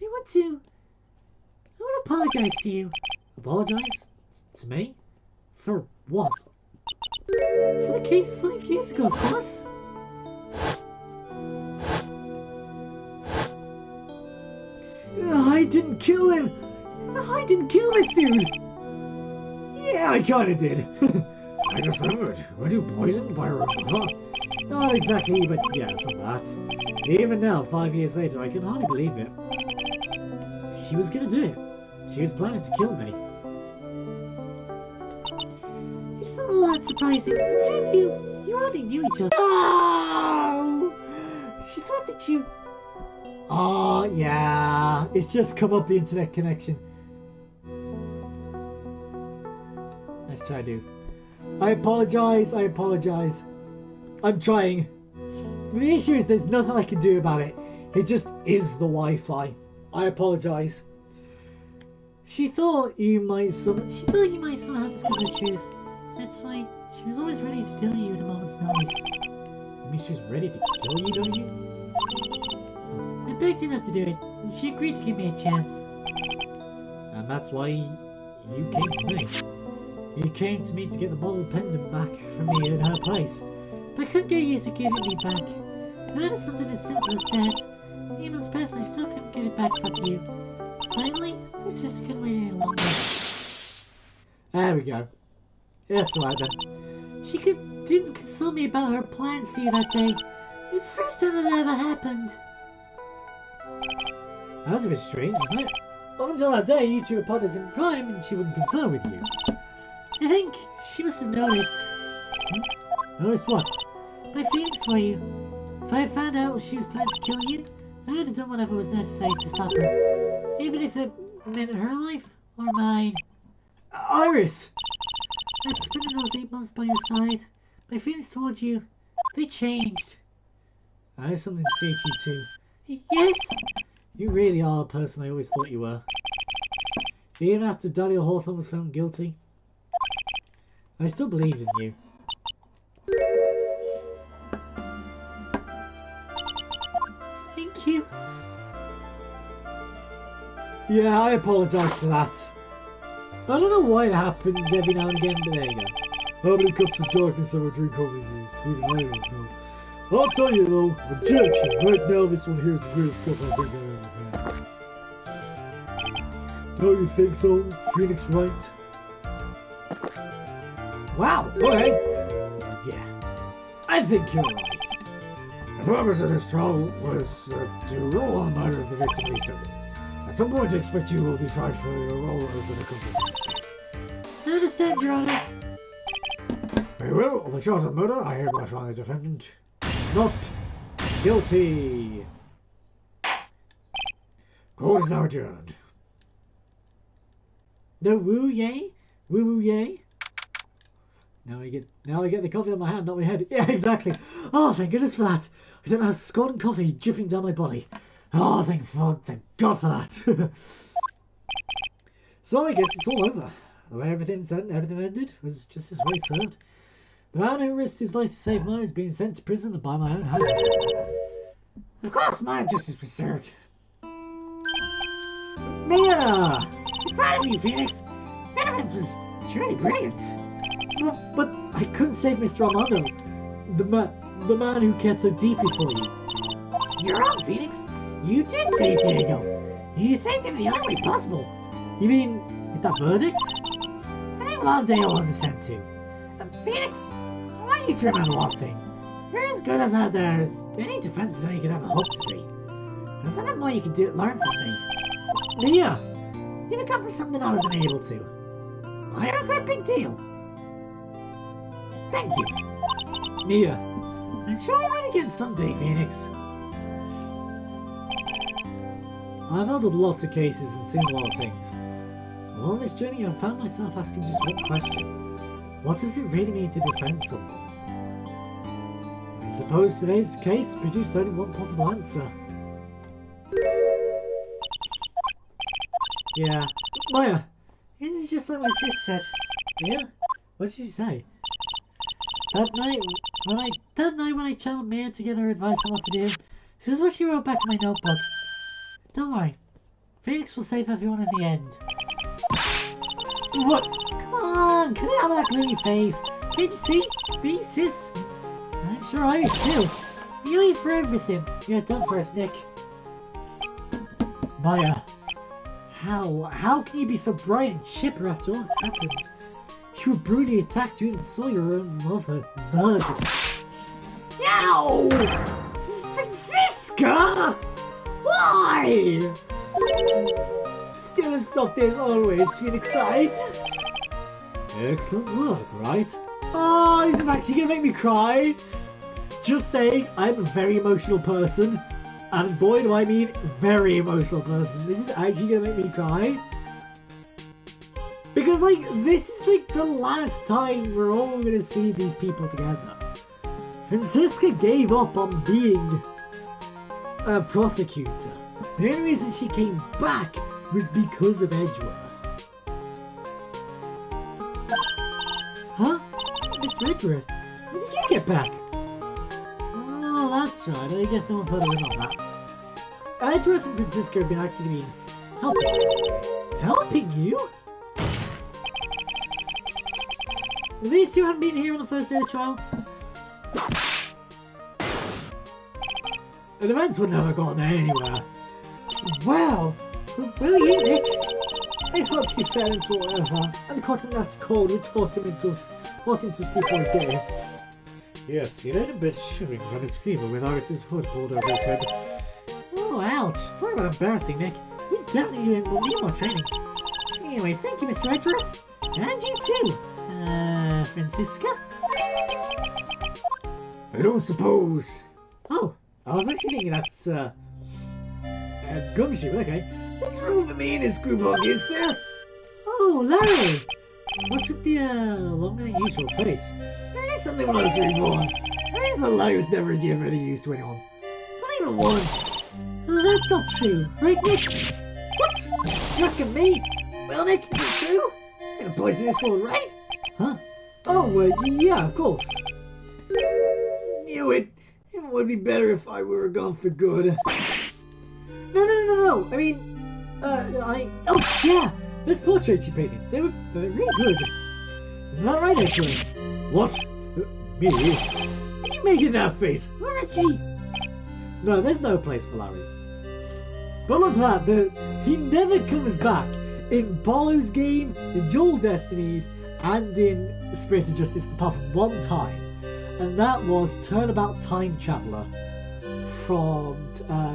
I want to apologize to you. apologize to me? For what? For the case 5 years ago, of course. I didn't kill him! I didn't kill this dude! Yeah, I kinda did. I just remembered. Were you poisoned by her mother? Not exactly, but yeah, it's not that. Even now, 5 years later, I can hardly believe it. She was gonna do it. She was planning to kill me. It's not all that surprising. The two of you already knew each other. No! She thought that you... Oh, yeah. It's just come up the internet connection. Let's try to. I apologize. I'm trying. The issue is there's nothing I can do about it. It just is the Wi-Fi. I apologize. She thought you might somehow discover the truth. That's why she was always ready to kill you at a moment's notice. You mean she was ready to kill you, don't you? I begged her not to do it, and she agreed to give me a chance. And that's why you came to me. You came to me to get the bottle pendant back from me in her place. But I couldn't get you to give it me back. And that is something as simple as that. Even months passed, I still couldn't get it back from you. Finally, my sister couldn't wait any longer. There we go. That's right then. She didn't console me about her plans for you that day. It was the first time that ever happened. That was a bit strange, wasn't it? Up until that day, you two were partners in crime and she wouldn't confer with you. I think she must have noticed. Noticed what? My feelings for you. If I had found out she was planning to kill you, I would have done whatever was necessary to stop her. Even if it meant her life or mine. Iris! After spending those 8 months by your side, my feelings towards you, they changed. I have something to say to you too. Yes? You really are the person I always thought you were. Even after Dahlia Hawthorne was found guilty, I still believed in you. Thank you. Yeah, I apologise for that. I don't know why it happens every now and again, but there you go. How many cups of darkness I would drink over these? Even I don't know. I'll tell you though, objection! Right now this one here is the greatest cup I think I've ever had. Don't you think so, Phoenix Wright? Wow, okay. Yeah, I think you're right. The purpose of this trial was to rule on the matter of the victim we studied. At At some point I expect you will be tried for your role as an accomplice. I understand, Your Honor. Very well, on the charge of murder, I hereby find the defendant not guilty. Court is now adjourned. The woo yay? Woo woo yay? Now I get the coffee on my hand, not my head. Yeah, exactly. Oh, thank goodness for that. I don't have scalding coffee dripping down my body. Oh, thank God for that. So I guess it's all over. The way everything ended was just as Ray served. The man who risked his life to save mine is being sent to prison by my own hand. Of course, my justice was served. Mia! I'm proud of you, Phoenix. Benefits was truly brilliant. But I couldn't save Mr. Armando, the man who cared so deeply for you. You're wrong, Phoenix. You did save Diego. You saved him the only way possible. You mean with that verdict? I think one day you'll understand too. Phoenix, I want you to remember one thing. You're as good as there's any defense that you could ever hope to be. There's nothing more you can do. Learn from me. Mia, you've accomplished something I wasn't able to. I have a big deal. Thank you. Mia, I'm sure we might again someday, Phoenix. I've handled lots of cases and seen a lot of things. Along this journey, I've found myself asking just one question. What does it really mean to defend someone? I suppose today's case produced only one possible answer. Yeah. Maya, it's just like my sis said. Yeah? What did she say? That night when I channeled Mia to get her advice on what to do, this is what she wrote back in my notebook. Don't worry. Phoenix will save everyone in the end. What? Come on, cut it out of that gloomy face. Can't you see? Me, sis. I'm sure I is too. You ain't for everything. You're done for us, Nick. Maya. How can you be so bright and chipper after all that's happened? You were brutally attacked, you even saw your own mother murdered. Yow! Francisca! Why? Still soft as always, Phoenix side. Excellent work, right? Oh, this is actually gonna make me cry. Just saying, I'm a very emotional person. And boy do I mean very emotional person. This is actually gonna make me cry. Because like, this is like the last time we're all gonna see these people together. Francisca gave up on being a prosecutor. The only reason she came back was because of Edgeworth. Huh? Mr. Edgeworth, when did you get back? Oh, that's right. I guess no one put a in on that. Edgeworth and Francisca have been actively helping. Helping you? These two hadn't been here on the first day of the trial. The events would never gone anywhere. Wow! Where are you, Nick? I thought he fell into a river and caught a nasty cold which forced him to sleep for a day. Yes, he laid in bed shivering from his fever with Iris's hood pulled over his head. Oh, ouch! Talk about embarrassing, Nick. We definitely will need more training. Anyway, thank you, Mr. Edgeworth. And you too. Francisca? I don't suppose. Oh, I was actually thinking that's, Gumshoe, okay. What's wrong with me in this group of is there? Oh, Larry! What's with the, longer than usual face? There is something when I was reborn. There is a lie who's never really used to anyone. Not even once. That's not true, right, Nick? What? You're asking me? Well, Nick, is it true? I'm poison this fool, right? Huh? Oh, yeah, of course. Knew it. It would be better if I were gone for good. No. I mean, oh, yeah. Those portraits you painted, they were really good. Is that right, actually? What? Me? Are you making that face? Reggie! No, there's no place for Larry. But look at that, he never comes back in Paulo's game, in Dual Destinies, and in Spirit of Justice apart from one time. And that was Turnabout Time Traveler from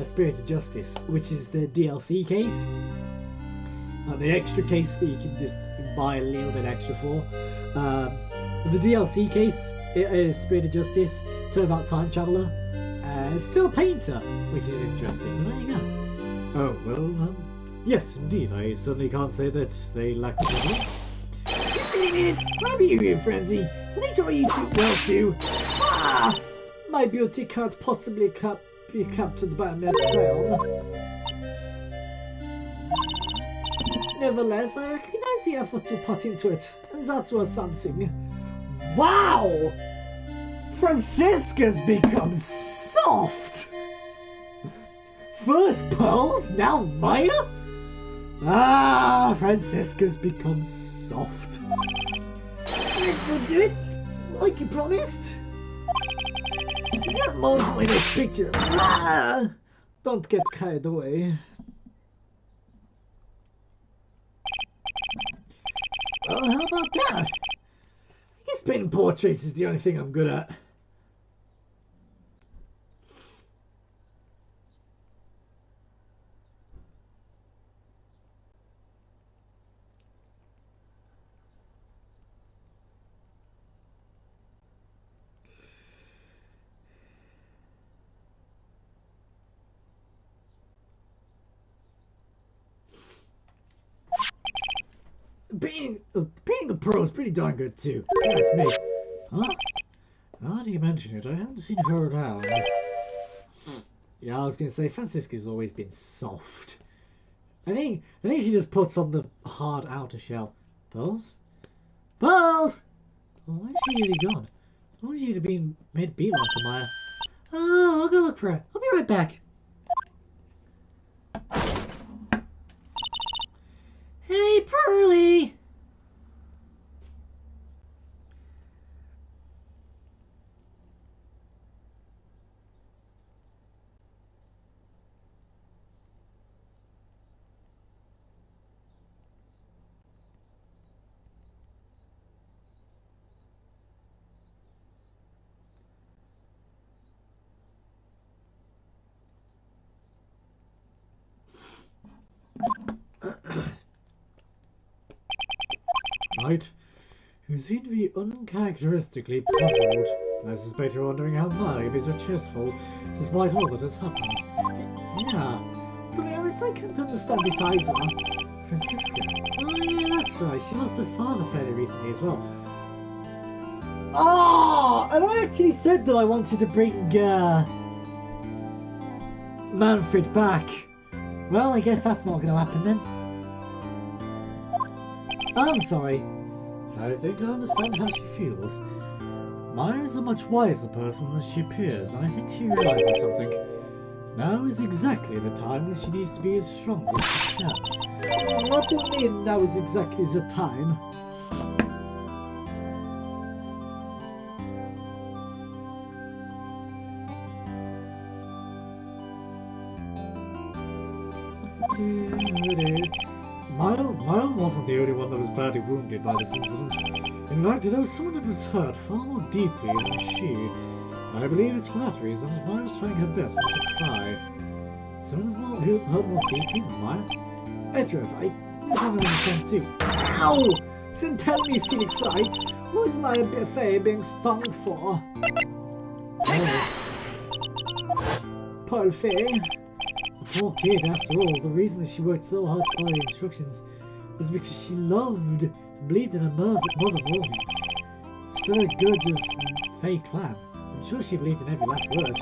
Spirit of Justice, which is the DLC case. The extra case that you can just buy a little bit extra for. The DLC case is Spirit of Justice, Turnabout Time Traveler, and still a painter, which is interesting. But there you go. Oh, well, yes, indeed. I certainly can't say that they lack evidence. Why be you, Frenzy? Did they draw you too well too? Ah! My beauty can't possibly be captured by a mere clown. Nevertheless, I recognize the effort you put into it, and that's worth something. Wow! Francisca's become soft! First Pearls, now Maya? Ah, Francisca's become soft. You'll do it like you promised? That moment with this picture. Ah, don't get carried away. Well, how about that? I guess painting portraits is the only thing I'm good at. Painting the pro is pretty darn good too. That's me. Huh? Now that you mention it, I haven't seen her around. Yeah, I was gonna say Francisca's always been soft. I think she just puts on the hard outer shell. Pearls? Pearls! Oh, where's she really gone? I want you to be made beeline for Maya. Oh, I'll go look for her. I'll be right back. Hey, Pearly! Right? You seem to be uncharacteristically puzzled. I suspect you're wondering how Maya can be so cheerful despite all that has happened. Yeah, to be honest, I can't understand this either. Francisca. Oh yeah, that's right. She lost her father fairly recently as well. Oh, and I actually said that I wanted to bring Manfred back. Well, I guess that's not going to happen then. I'm sorry. I think I understand how she feels. Maya is a much wiser person than she appears, and I think she realizes something. Now is exactly the time when she needs to be as strong as she can. What do you mean now is exactly the time? Maya wasn't the only one that was badly wounded by this incident. In fact, there was someone that was hurt far more deeply than she. I believe it's for that reason that Maya was trying her best not to cry. Someone who's hurt more deeply than Maya? That's right. I don't understand too. Ow! Then tell me, Phoenix Wright, who's Maya Faye being stung for? Poor Faye. The poor kid, after all, the reason that she worked so hard to follow the instructions was because she loved and believed in her mother more. It's for the good of Faye Clan. I'm sure she believed in every last word.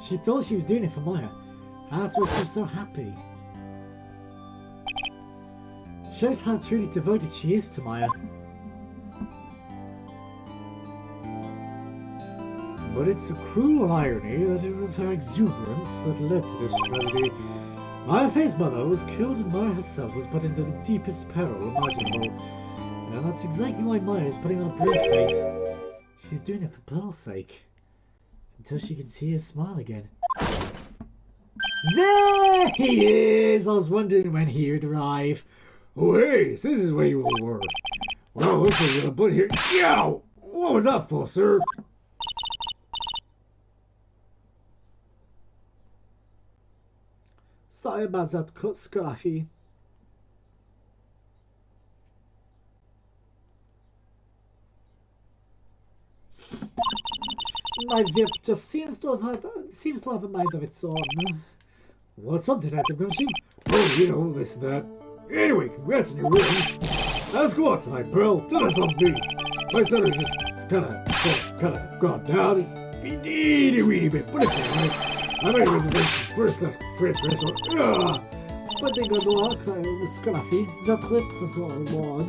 She thought she was doing it for Maya. That's why she was so happy. Shows how truly devoted she is to Maya. But it's a cruel irony that it was her exuberance that led to this tragedy. Maya Faye's mother was killed and Maya herself was put into the deepest peril imaginable. And that's exactly why Maya is putting on a brave face. She's doing it for Pearl's sake. Until she can see her smile again. There he is! I was wondering when he would arrive. Oh hey, so this is where you all were. Well, looks like you're gonna put here. Yow! What was that for, sir? Sorry about that, Scruffy. My whip just seems to have a mind of its own. What's up, Detective Gumshoe? Oh, you know, this and that. Anyway, congrats on your win. Let's go out tonight, Pearl. Tell us on me. My son is just kind of gone down. He's been a weedy bit, but it's alright. I made a reservation first class French restaurant. But they got no alcohol, Scruffy. That whip was all reward.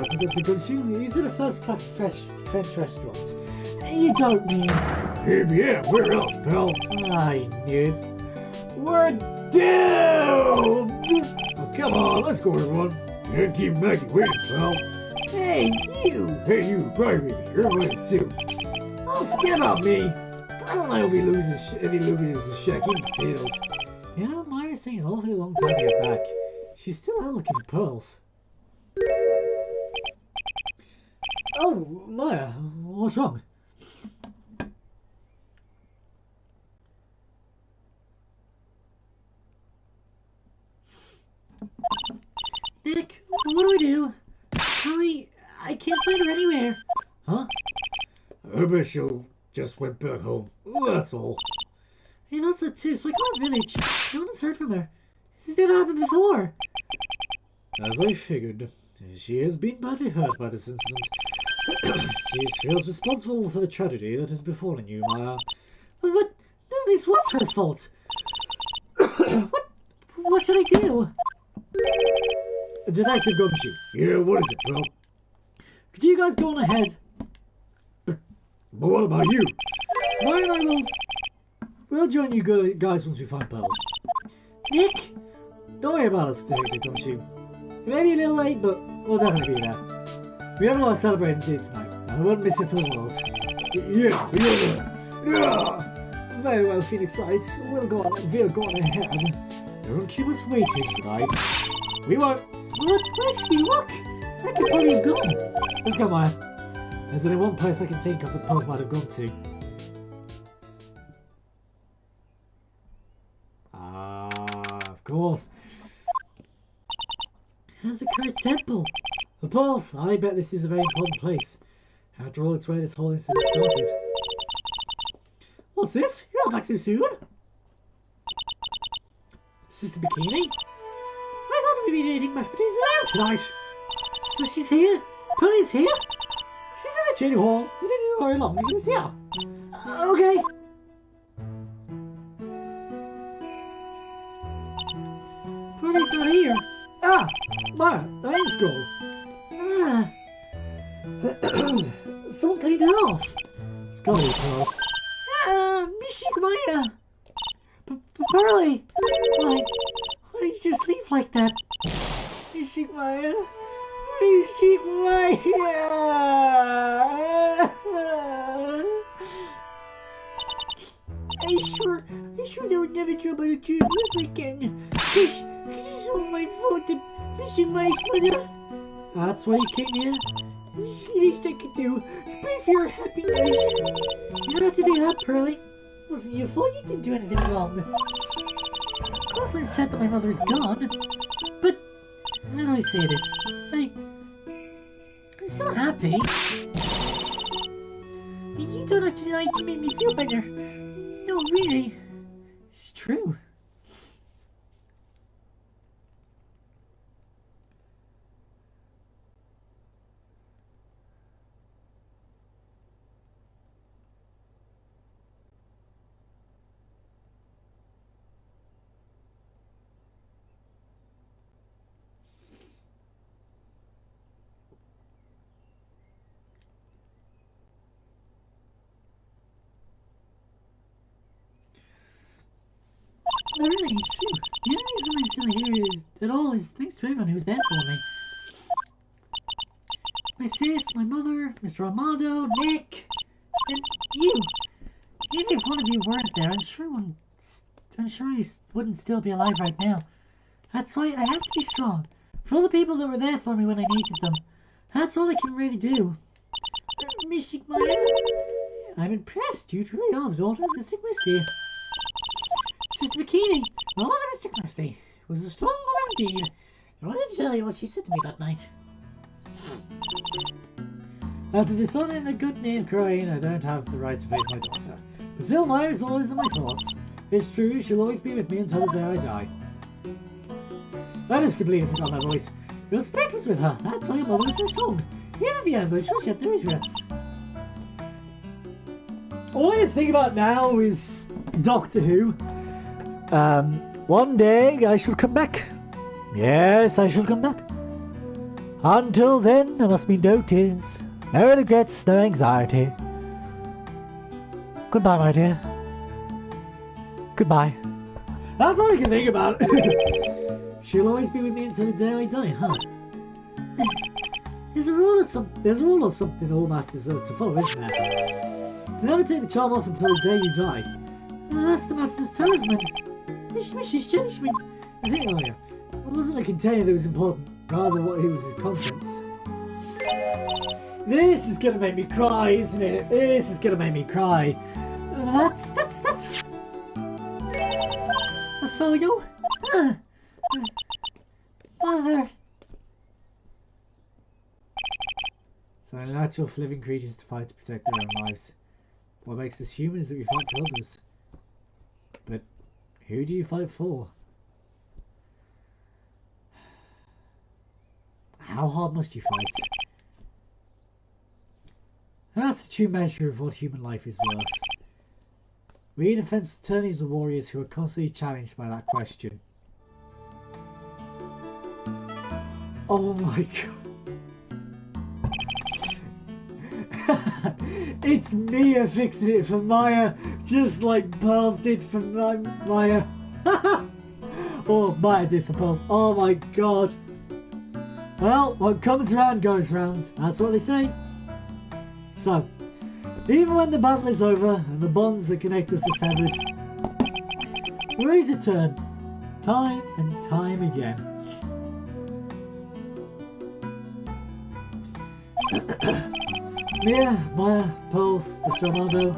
Detective Gumshoe, is it a first-class French restaurant? You don't mean... Yeah, where else, pal? I knew it. We're doomed! Oh, come on, let's go, everyone. Can't keep Maggie waiting, pal. Hey, you! Hey, you, Brian, you're waiting too. Oh, forget about me. I don't know if he loses his shack eating potatoes. You know, Myra's taking an awfully long time to get back. She's still out looking for pearls. Oh, Myra, what's wrong? Nick, what do? I can't find her anywhere. Huh? I bet she'll just went back home. That's all. I thought so too, so I called the village. No one has heard from her. This has never happened before. As I figured, she has been badly hurt by this incident. She feels responsible for the tragedy that has befallen you, Maya. But no, this was her fault. What should I do? Detective Gumshoe. Yeah, what is it, Pearl? Could you guys go on ahead? But what about you? Maya and I we'll join you guys once we find pearls. Nick! Don't worry about us, Detective Gumshoe. We may be a little late, but we'll definitely be there. We have a lot of celebrating to do tonight, and I wouldn't miss it for the world. Yeah. Very well, Phoenix Wright. We'll go on ahead. Don't keep us waiting tonight. We won't. Where should we look? Where could Polly have gone? Let's go, Maya. There's only one place I can think of that Pearl might have gone to. Of course. Hazakura Temple. The Pearls. I bet this is a very important place. After all, it's where this whole incident started. What's this? You're not back so soon. Sister Bikini? I thought we'd be eating mashed potatoes out tonight. So she's here? Pearlie's here? She's in the training hall. We didn't hurry along because she's here. Okay. Pearlie's not here. Ah, Maya, the iron scroll. Someone cleaned it off. Scully, Pearls. Mishik Maya. Pearlie. Why did you just leave like that? Mishik Maya. Mishik Maya. I sure they would never do about the two of you again. Cause it's all my fault that Mishik Maya's mother. That's why you came here? It's the least I could do. It's pray for your happiness. You don't have to do that, Pearlie. It wasn't your fault. You didn't do anything wrong. Of course I'm sad that my mother's gone. But, how do I say this? I'm still happy. You don't have to lie to make me feel better. No, really. It's true. Really, it's true. The only reason I'm still here is thanks to everyone who was there for me. my sis, my mother, Mr. Armando, Nick, and you. Even if one of you weren't there, I'm sure you wouldn't still be alive right now. That's why I have to be strong. For all the people that were there for me when I needed them. That's all I can really do. Mr. Meyer, I'm impressed. You truly are the daughter of Mr. Christie. Sister Bikini, my mother, Mr. Christie, was a strong woman indeed. I wanted to tell you what she said to me that night. After dishonoring the good name Crane, I don't have the right to face my daughter. But still, Meyer is always in my thoughts. It's true, she'll always be with me until the day I die. I just completely forgot my voice. Your spirit was with her, that's why your mother was so strong. Even at the end, though, she'll shed no regrets. All I can think about now is Doctor Who. One day I shall come back. Yes, I shall come back. Until then, there must be no tears, no regrets, no anxiety. Goodbye, my dear. Goodbye. That's all I can think about. She'll always be with me until the day I die, huh? There's a rule or something all masters are to follow, isn't there? To never take the charm off until the day you die. That's the master's talisman. She's changed me. I think, oh yeah, it wasn't the container that was important, rather what it was his contents. This is gonna make me cry, isn't it? This is gonna make me cry. That's a photo. Mother. So natural for living creatures to fight to protect their own lives. What makes us human is that we fight for others. But who do you fight for? How hard must you fight? That's a true measure of what human life is worth. We defense attorneys are warriors who are constantly challenged by that question. Oh my god. It's Mia fixing it for Maya, just like Pearls did for Maya. Or Maya did for Pearls. Oh my god. Well, what comes around goes round. That's what they say. So, even when the battle is over and the bonds that connect us are severed, we return, time and time again. Mia, Maya, Pearls, Mr. Armando,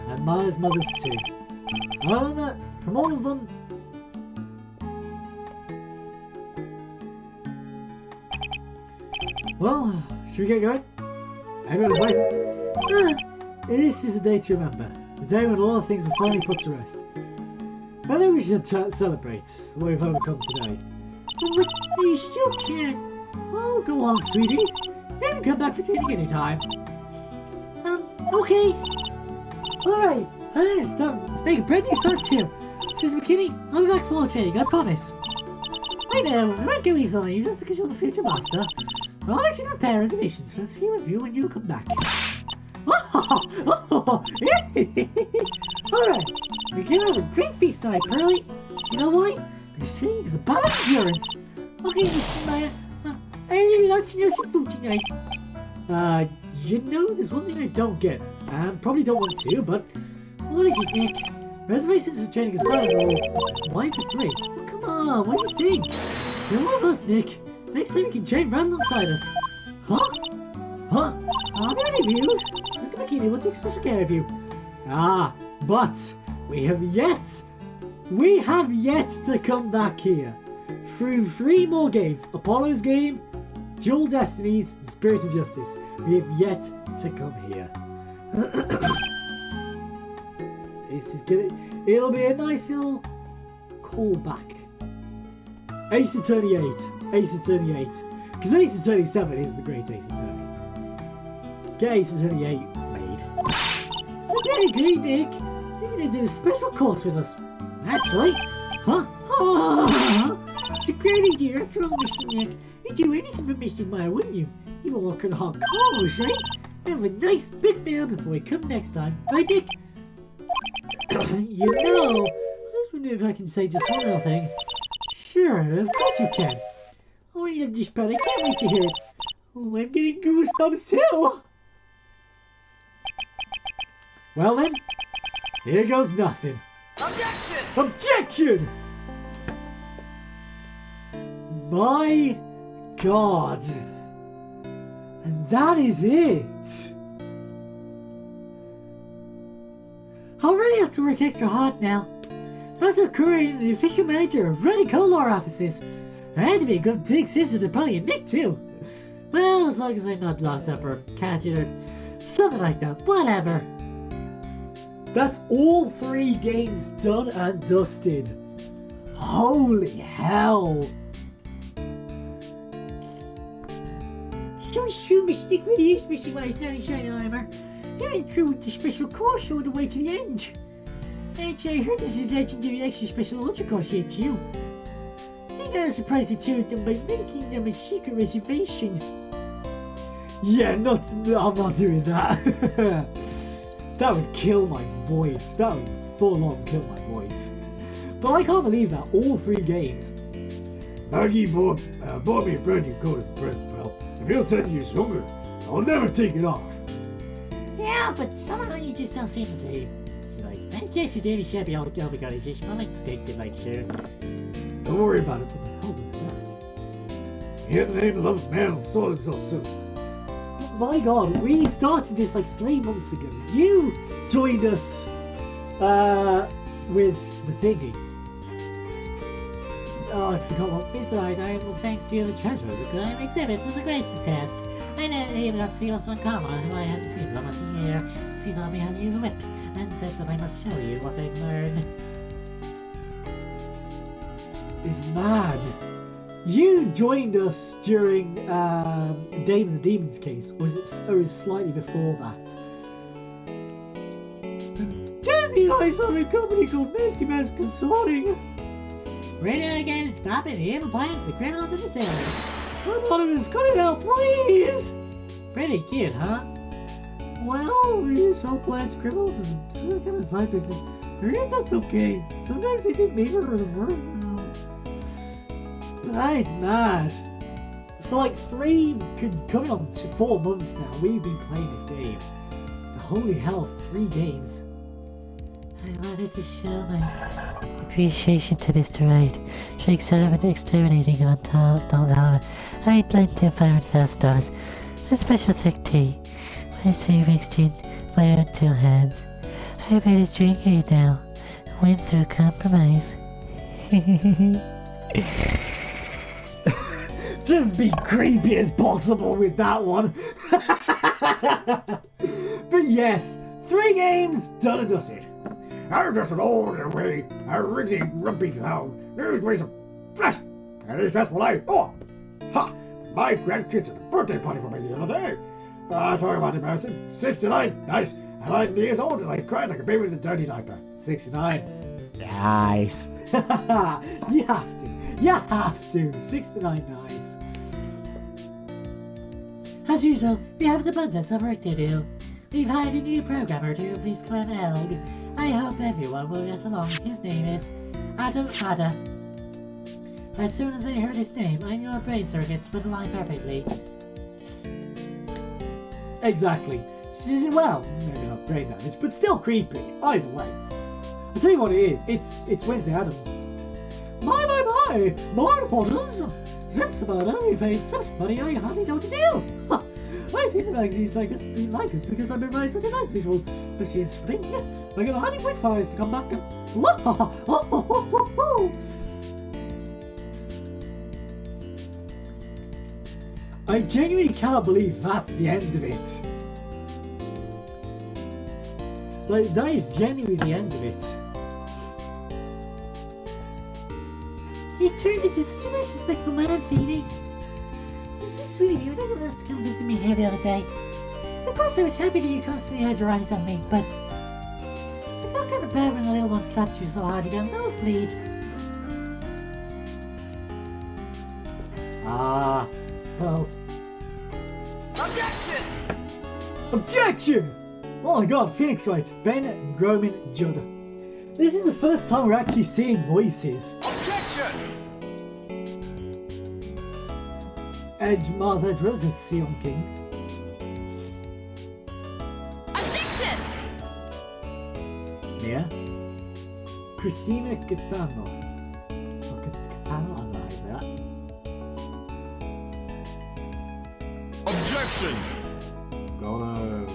and Maya's mothers too. I learned that from all of them. Well, should we get going? Everyone's waiting. This is the day to remember. The day when a lot of things were finally put to rest. I think we should celebrate what we've overcome today. But you still can't. Oh, go on, sweetie. You can come back for training anytime. Okay. Alright, it's time to make a brand new start too. Sister McKinney, I'll be back for more training, I promise. I know, I won't go easy on you just because you're the future master. I'll actually prepare reservations for the few of you when you come back. Alright, we can have a great feast tonight, Pearly. You know why? Because training is about endurance. Okay, Mr. Maya, I really like to know some food tonight. You know, there's one thing I don't get, and probably don't want to, but what is it, Nick? Reservations for training is fine, or why for 3? Oh, come on, what do you think? You're one of us, Nick. Next time you can train right alongside us. Huh? Huh? I'm ready for you. Sister Bikini will take special care of you. Ah, but we have yet to come back here. Through 3 more games, Apollo's game, Dual Destinies, and Spirit of Justice. We have yet to come here. This is gonna... It'll be a nice little callback. Ace Attorney 8. Ace Attorney 8. Because Ace Attorney 7 is the great Ace Attorney. Get Ace Attorney 8 made. Okay, great, Nick. You're going to do a special course with us. Actually. Huh? Oh, it's a great idea after all, Mr. Nick. You'd do anything for Mr. Meyer, wouldn't you? You were working hard calls, right? Have a nice big meal before we come next time. Right, Nick? You know, I was wondering if I can say just one little thing. Sure, of course you can. Oh, I love this part. I can't wait to hear it. Oh, I'm getting goosebumps too. Well then, here goes nothing. Objection! Objection! My God. And that is it. I already have to work extra hard now. As a courier and the official manager of Ready Colar offices, I had to be a good big sister to Polly and Nick too. Well, as long as I'm not locked up or captured or something like that, whatever. That's all 3 games done and dusted. Holy hell. So it's true, Mr. Nick really is missing my nanny shiny armor. He went through with the special course all the way to the end. Actually, I heard this is legendary extra special ultra course here too. I think I'll surprise the 2 of them by making them a secret reservation. Yeah, I'm not doing that. That would kill my voice. That would full on kill my voice. But I can't believe that all 3 games. Maggie bought me a brand new coat as a present, pal. If you're 10 years younger, I'll never take it off. Yeah, but somehow you just don't seem the same. So, like, I guess you're really shabby old organization, but I picked it like sure. Don't worry about it, what the hell was that? He had the name of the man who saw himself soon. My God, we started this like 3 months ago. You joined us with the thingy. Oh, I forgot what Mr. Wright, well, thanks to the treasure of the crime exhibit was a great success. I never even got to see us on camera, who I hadn't seen for almost a year. She taught me how to use a whip, and said that I must show you what I've learned. It's mad. You joined us during Dave and the Demon's case, or was it slightly before that? Desi and I saw a company called Misty Mouse Consulting. Read it again, stop it, the evil plans, the criminals, and the sailors. Anonymous, cut it out, please! Pretty cute, huh? Well, we sell plastic criminals as some kind of side business. I heard that's okay. Sometimes they think maybe we're the murder. But that is mad. For like coming on to 4 months now, we've been playing this game. Holy hell, 3 games. I wanted to show my appreciation to Mr. Wright for exterminating on Tower. I blend him $500,000. A special thick tea. My savings in my own 2 hands. I made his drink aid now. Went through compromise. Just be creepy as possible with that one. But yes, 3 games done and dusted. I'm just an old away, a rickety, rumpy hound. There's ways of flesh. At least that's what I thought. Ha! My grandkids had a birthday party for me the other day. Talking about embarrassing. 69, nice. And 9 years old, and I cried like a baby with a dirty diaper. 69. Nice. You have to. You have to. 69, nice. As usual, we have the bunch of work to do. We've hired a new programmer to replace Clem Elg. I hope everyone will get along. His name is Adam Adder. As soon as I heard his name, I knew our brain circuits would align perfectly. Exactly. Well, maybe not brain damage, but still creepy. Either way. I'll tell you what it is. It's Wednesday Addams. My, more reporters. That's about it. We paid such money I hardly know what to do. I think the magazines like us because I've been writing such a nice visual. This is spring. I got 100 wet fires to come back and... I genuinely cannot believe that's the end of it. Like, that is genuinely the end of it. He turned into such a nice, respectful man, Phoebe. It's so sweet of you never asked to come visit me here the other day. Of course, I was happy that you constantly had your eyes on me, but I felt kind of bad when the little one slapped you so hard you got a nosebleed. What else? Objection! Objection! Oh my god, Phoenix Wright, Ben Groman Judd. This is the first time we're actually seeing voices. Objection! Mars Edge Brothers, Sion King. Objection! Yeah. Christina Catano. Or Catano, I don't know how to say that. Objection! Gono.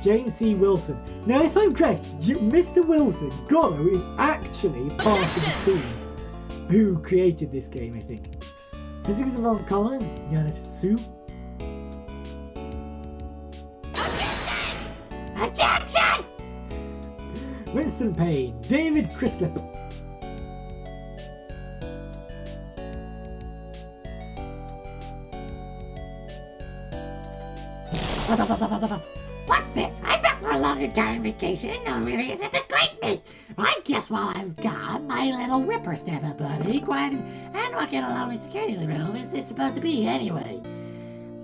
James C. Wilson. Now, if I'm correct, Mr. Wilson, Gono, is actually part of the team who created this game, I think. Physics of Colin, Janet Sue. Objection! Winston Payne, David Crislip. What's this? I'm back for a longer time vacation and no reason to greet me. I guess while I was gone, my little whippersnapper buddy quieted and walking along the security room as it's supposed to be anyway.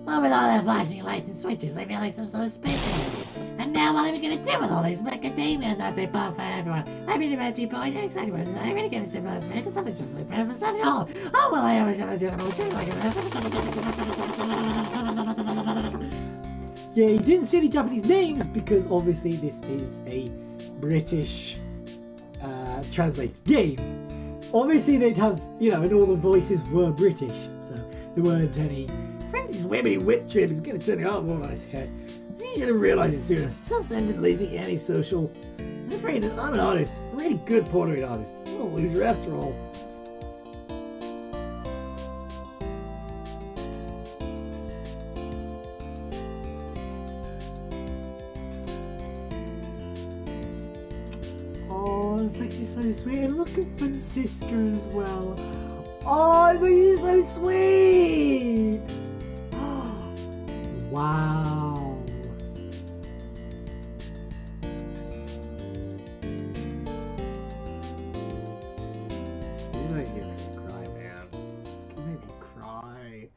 Well, with all that flashing lights and switches, I feel like some sort of space alien. And now what am I gonna do with all these macadamias that they pop for everyone? I mean, about 2 point, exactly what I really get a simple for because something's just like something all. Oh, well, I always have to do Yeah, he didn't say any Japanese names because obviously this is a British translated game. Obviously they'd have, you know, and all the voices were British, so there weren't any. Francis Webby whip trim is going to turn the art more on his head. You should have realised it sooner. Self-centered, lazy, antisocial. I'm afraid that I'm an artist, a really good portrait artist. I'm a loser after all. Oh, it's actually so sweet. And look at Francisca as well. Oh, it's actually so sweet. Wow. This might get me to cry, man. It made me cry.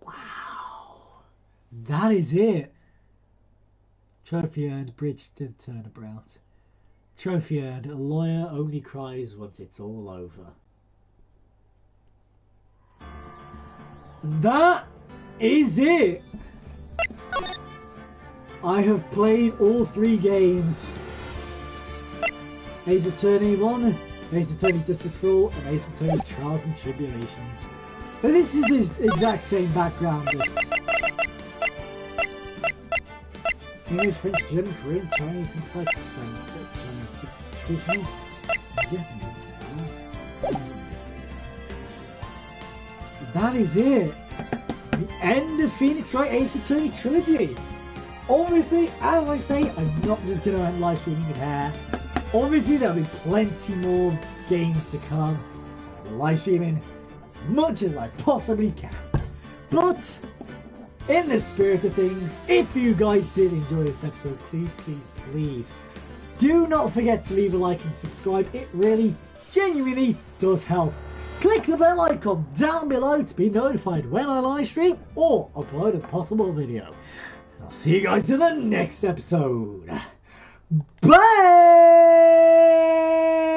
Wow. That is it. Trophy earned, bridge to turnabout. Trophy earned, a lawyer only cries once it's all over. And that is it. I have played all 3 games. Ace Attorney 1, Ace Attorney Justice for All, and Ace Attorney Trials and Tribulations. But this is the exact same background. English, French, German, Korean, Chinese, simplified, Chinese, traditional, Japanese. That is it. The end of Phoenix Wright Ace Attorney Trilogy. Obviously, as I say, I'm not just going to end live streaming it here. Obviously, there'll be plenty more games to come. I'm live streaming as much as I possibly can. But in the spirit of things, if you guys did enjoy this episode, please, please, please do not forget to leave a like and subscribe. It really, genuinely does help. Click the bell icon down below to be notified when I live stream or upload a possible video. I'll see you guys in the next episode. Bye!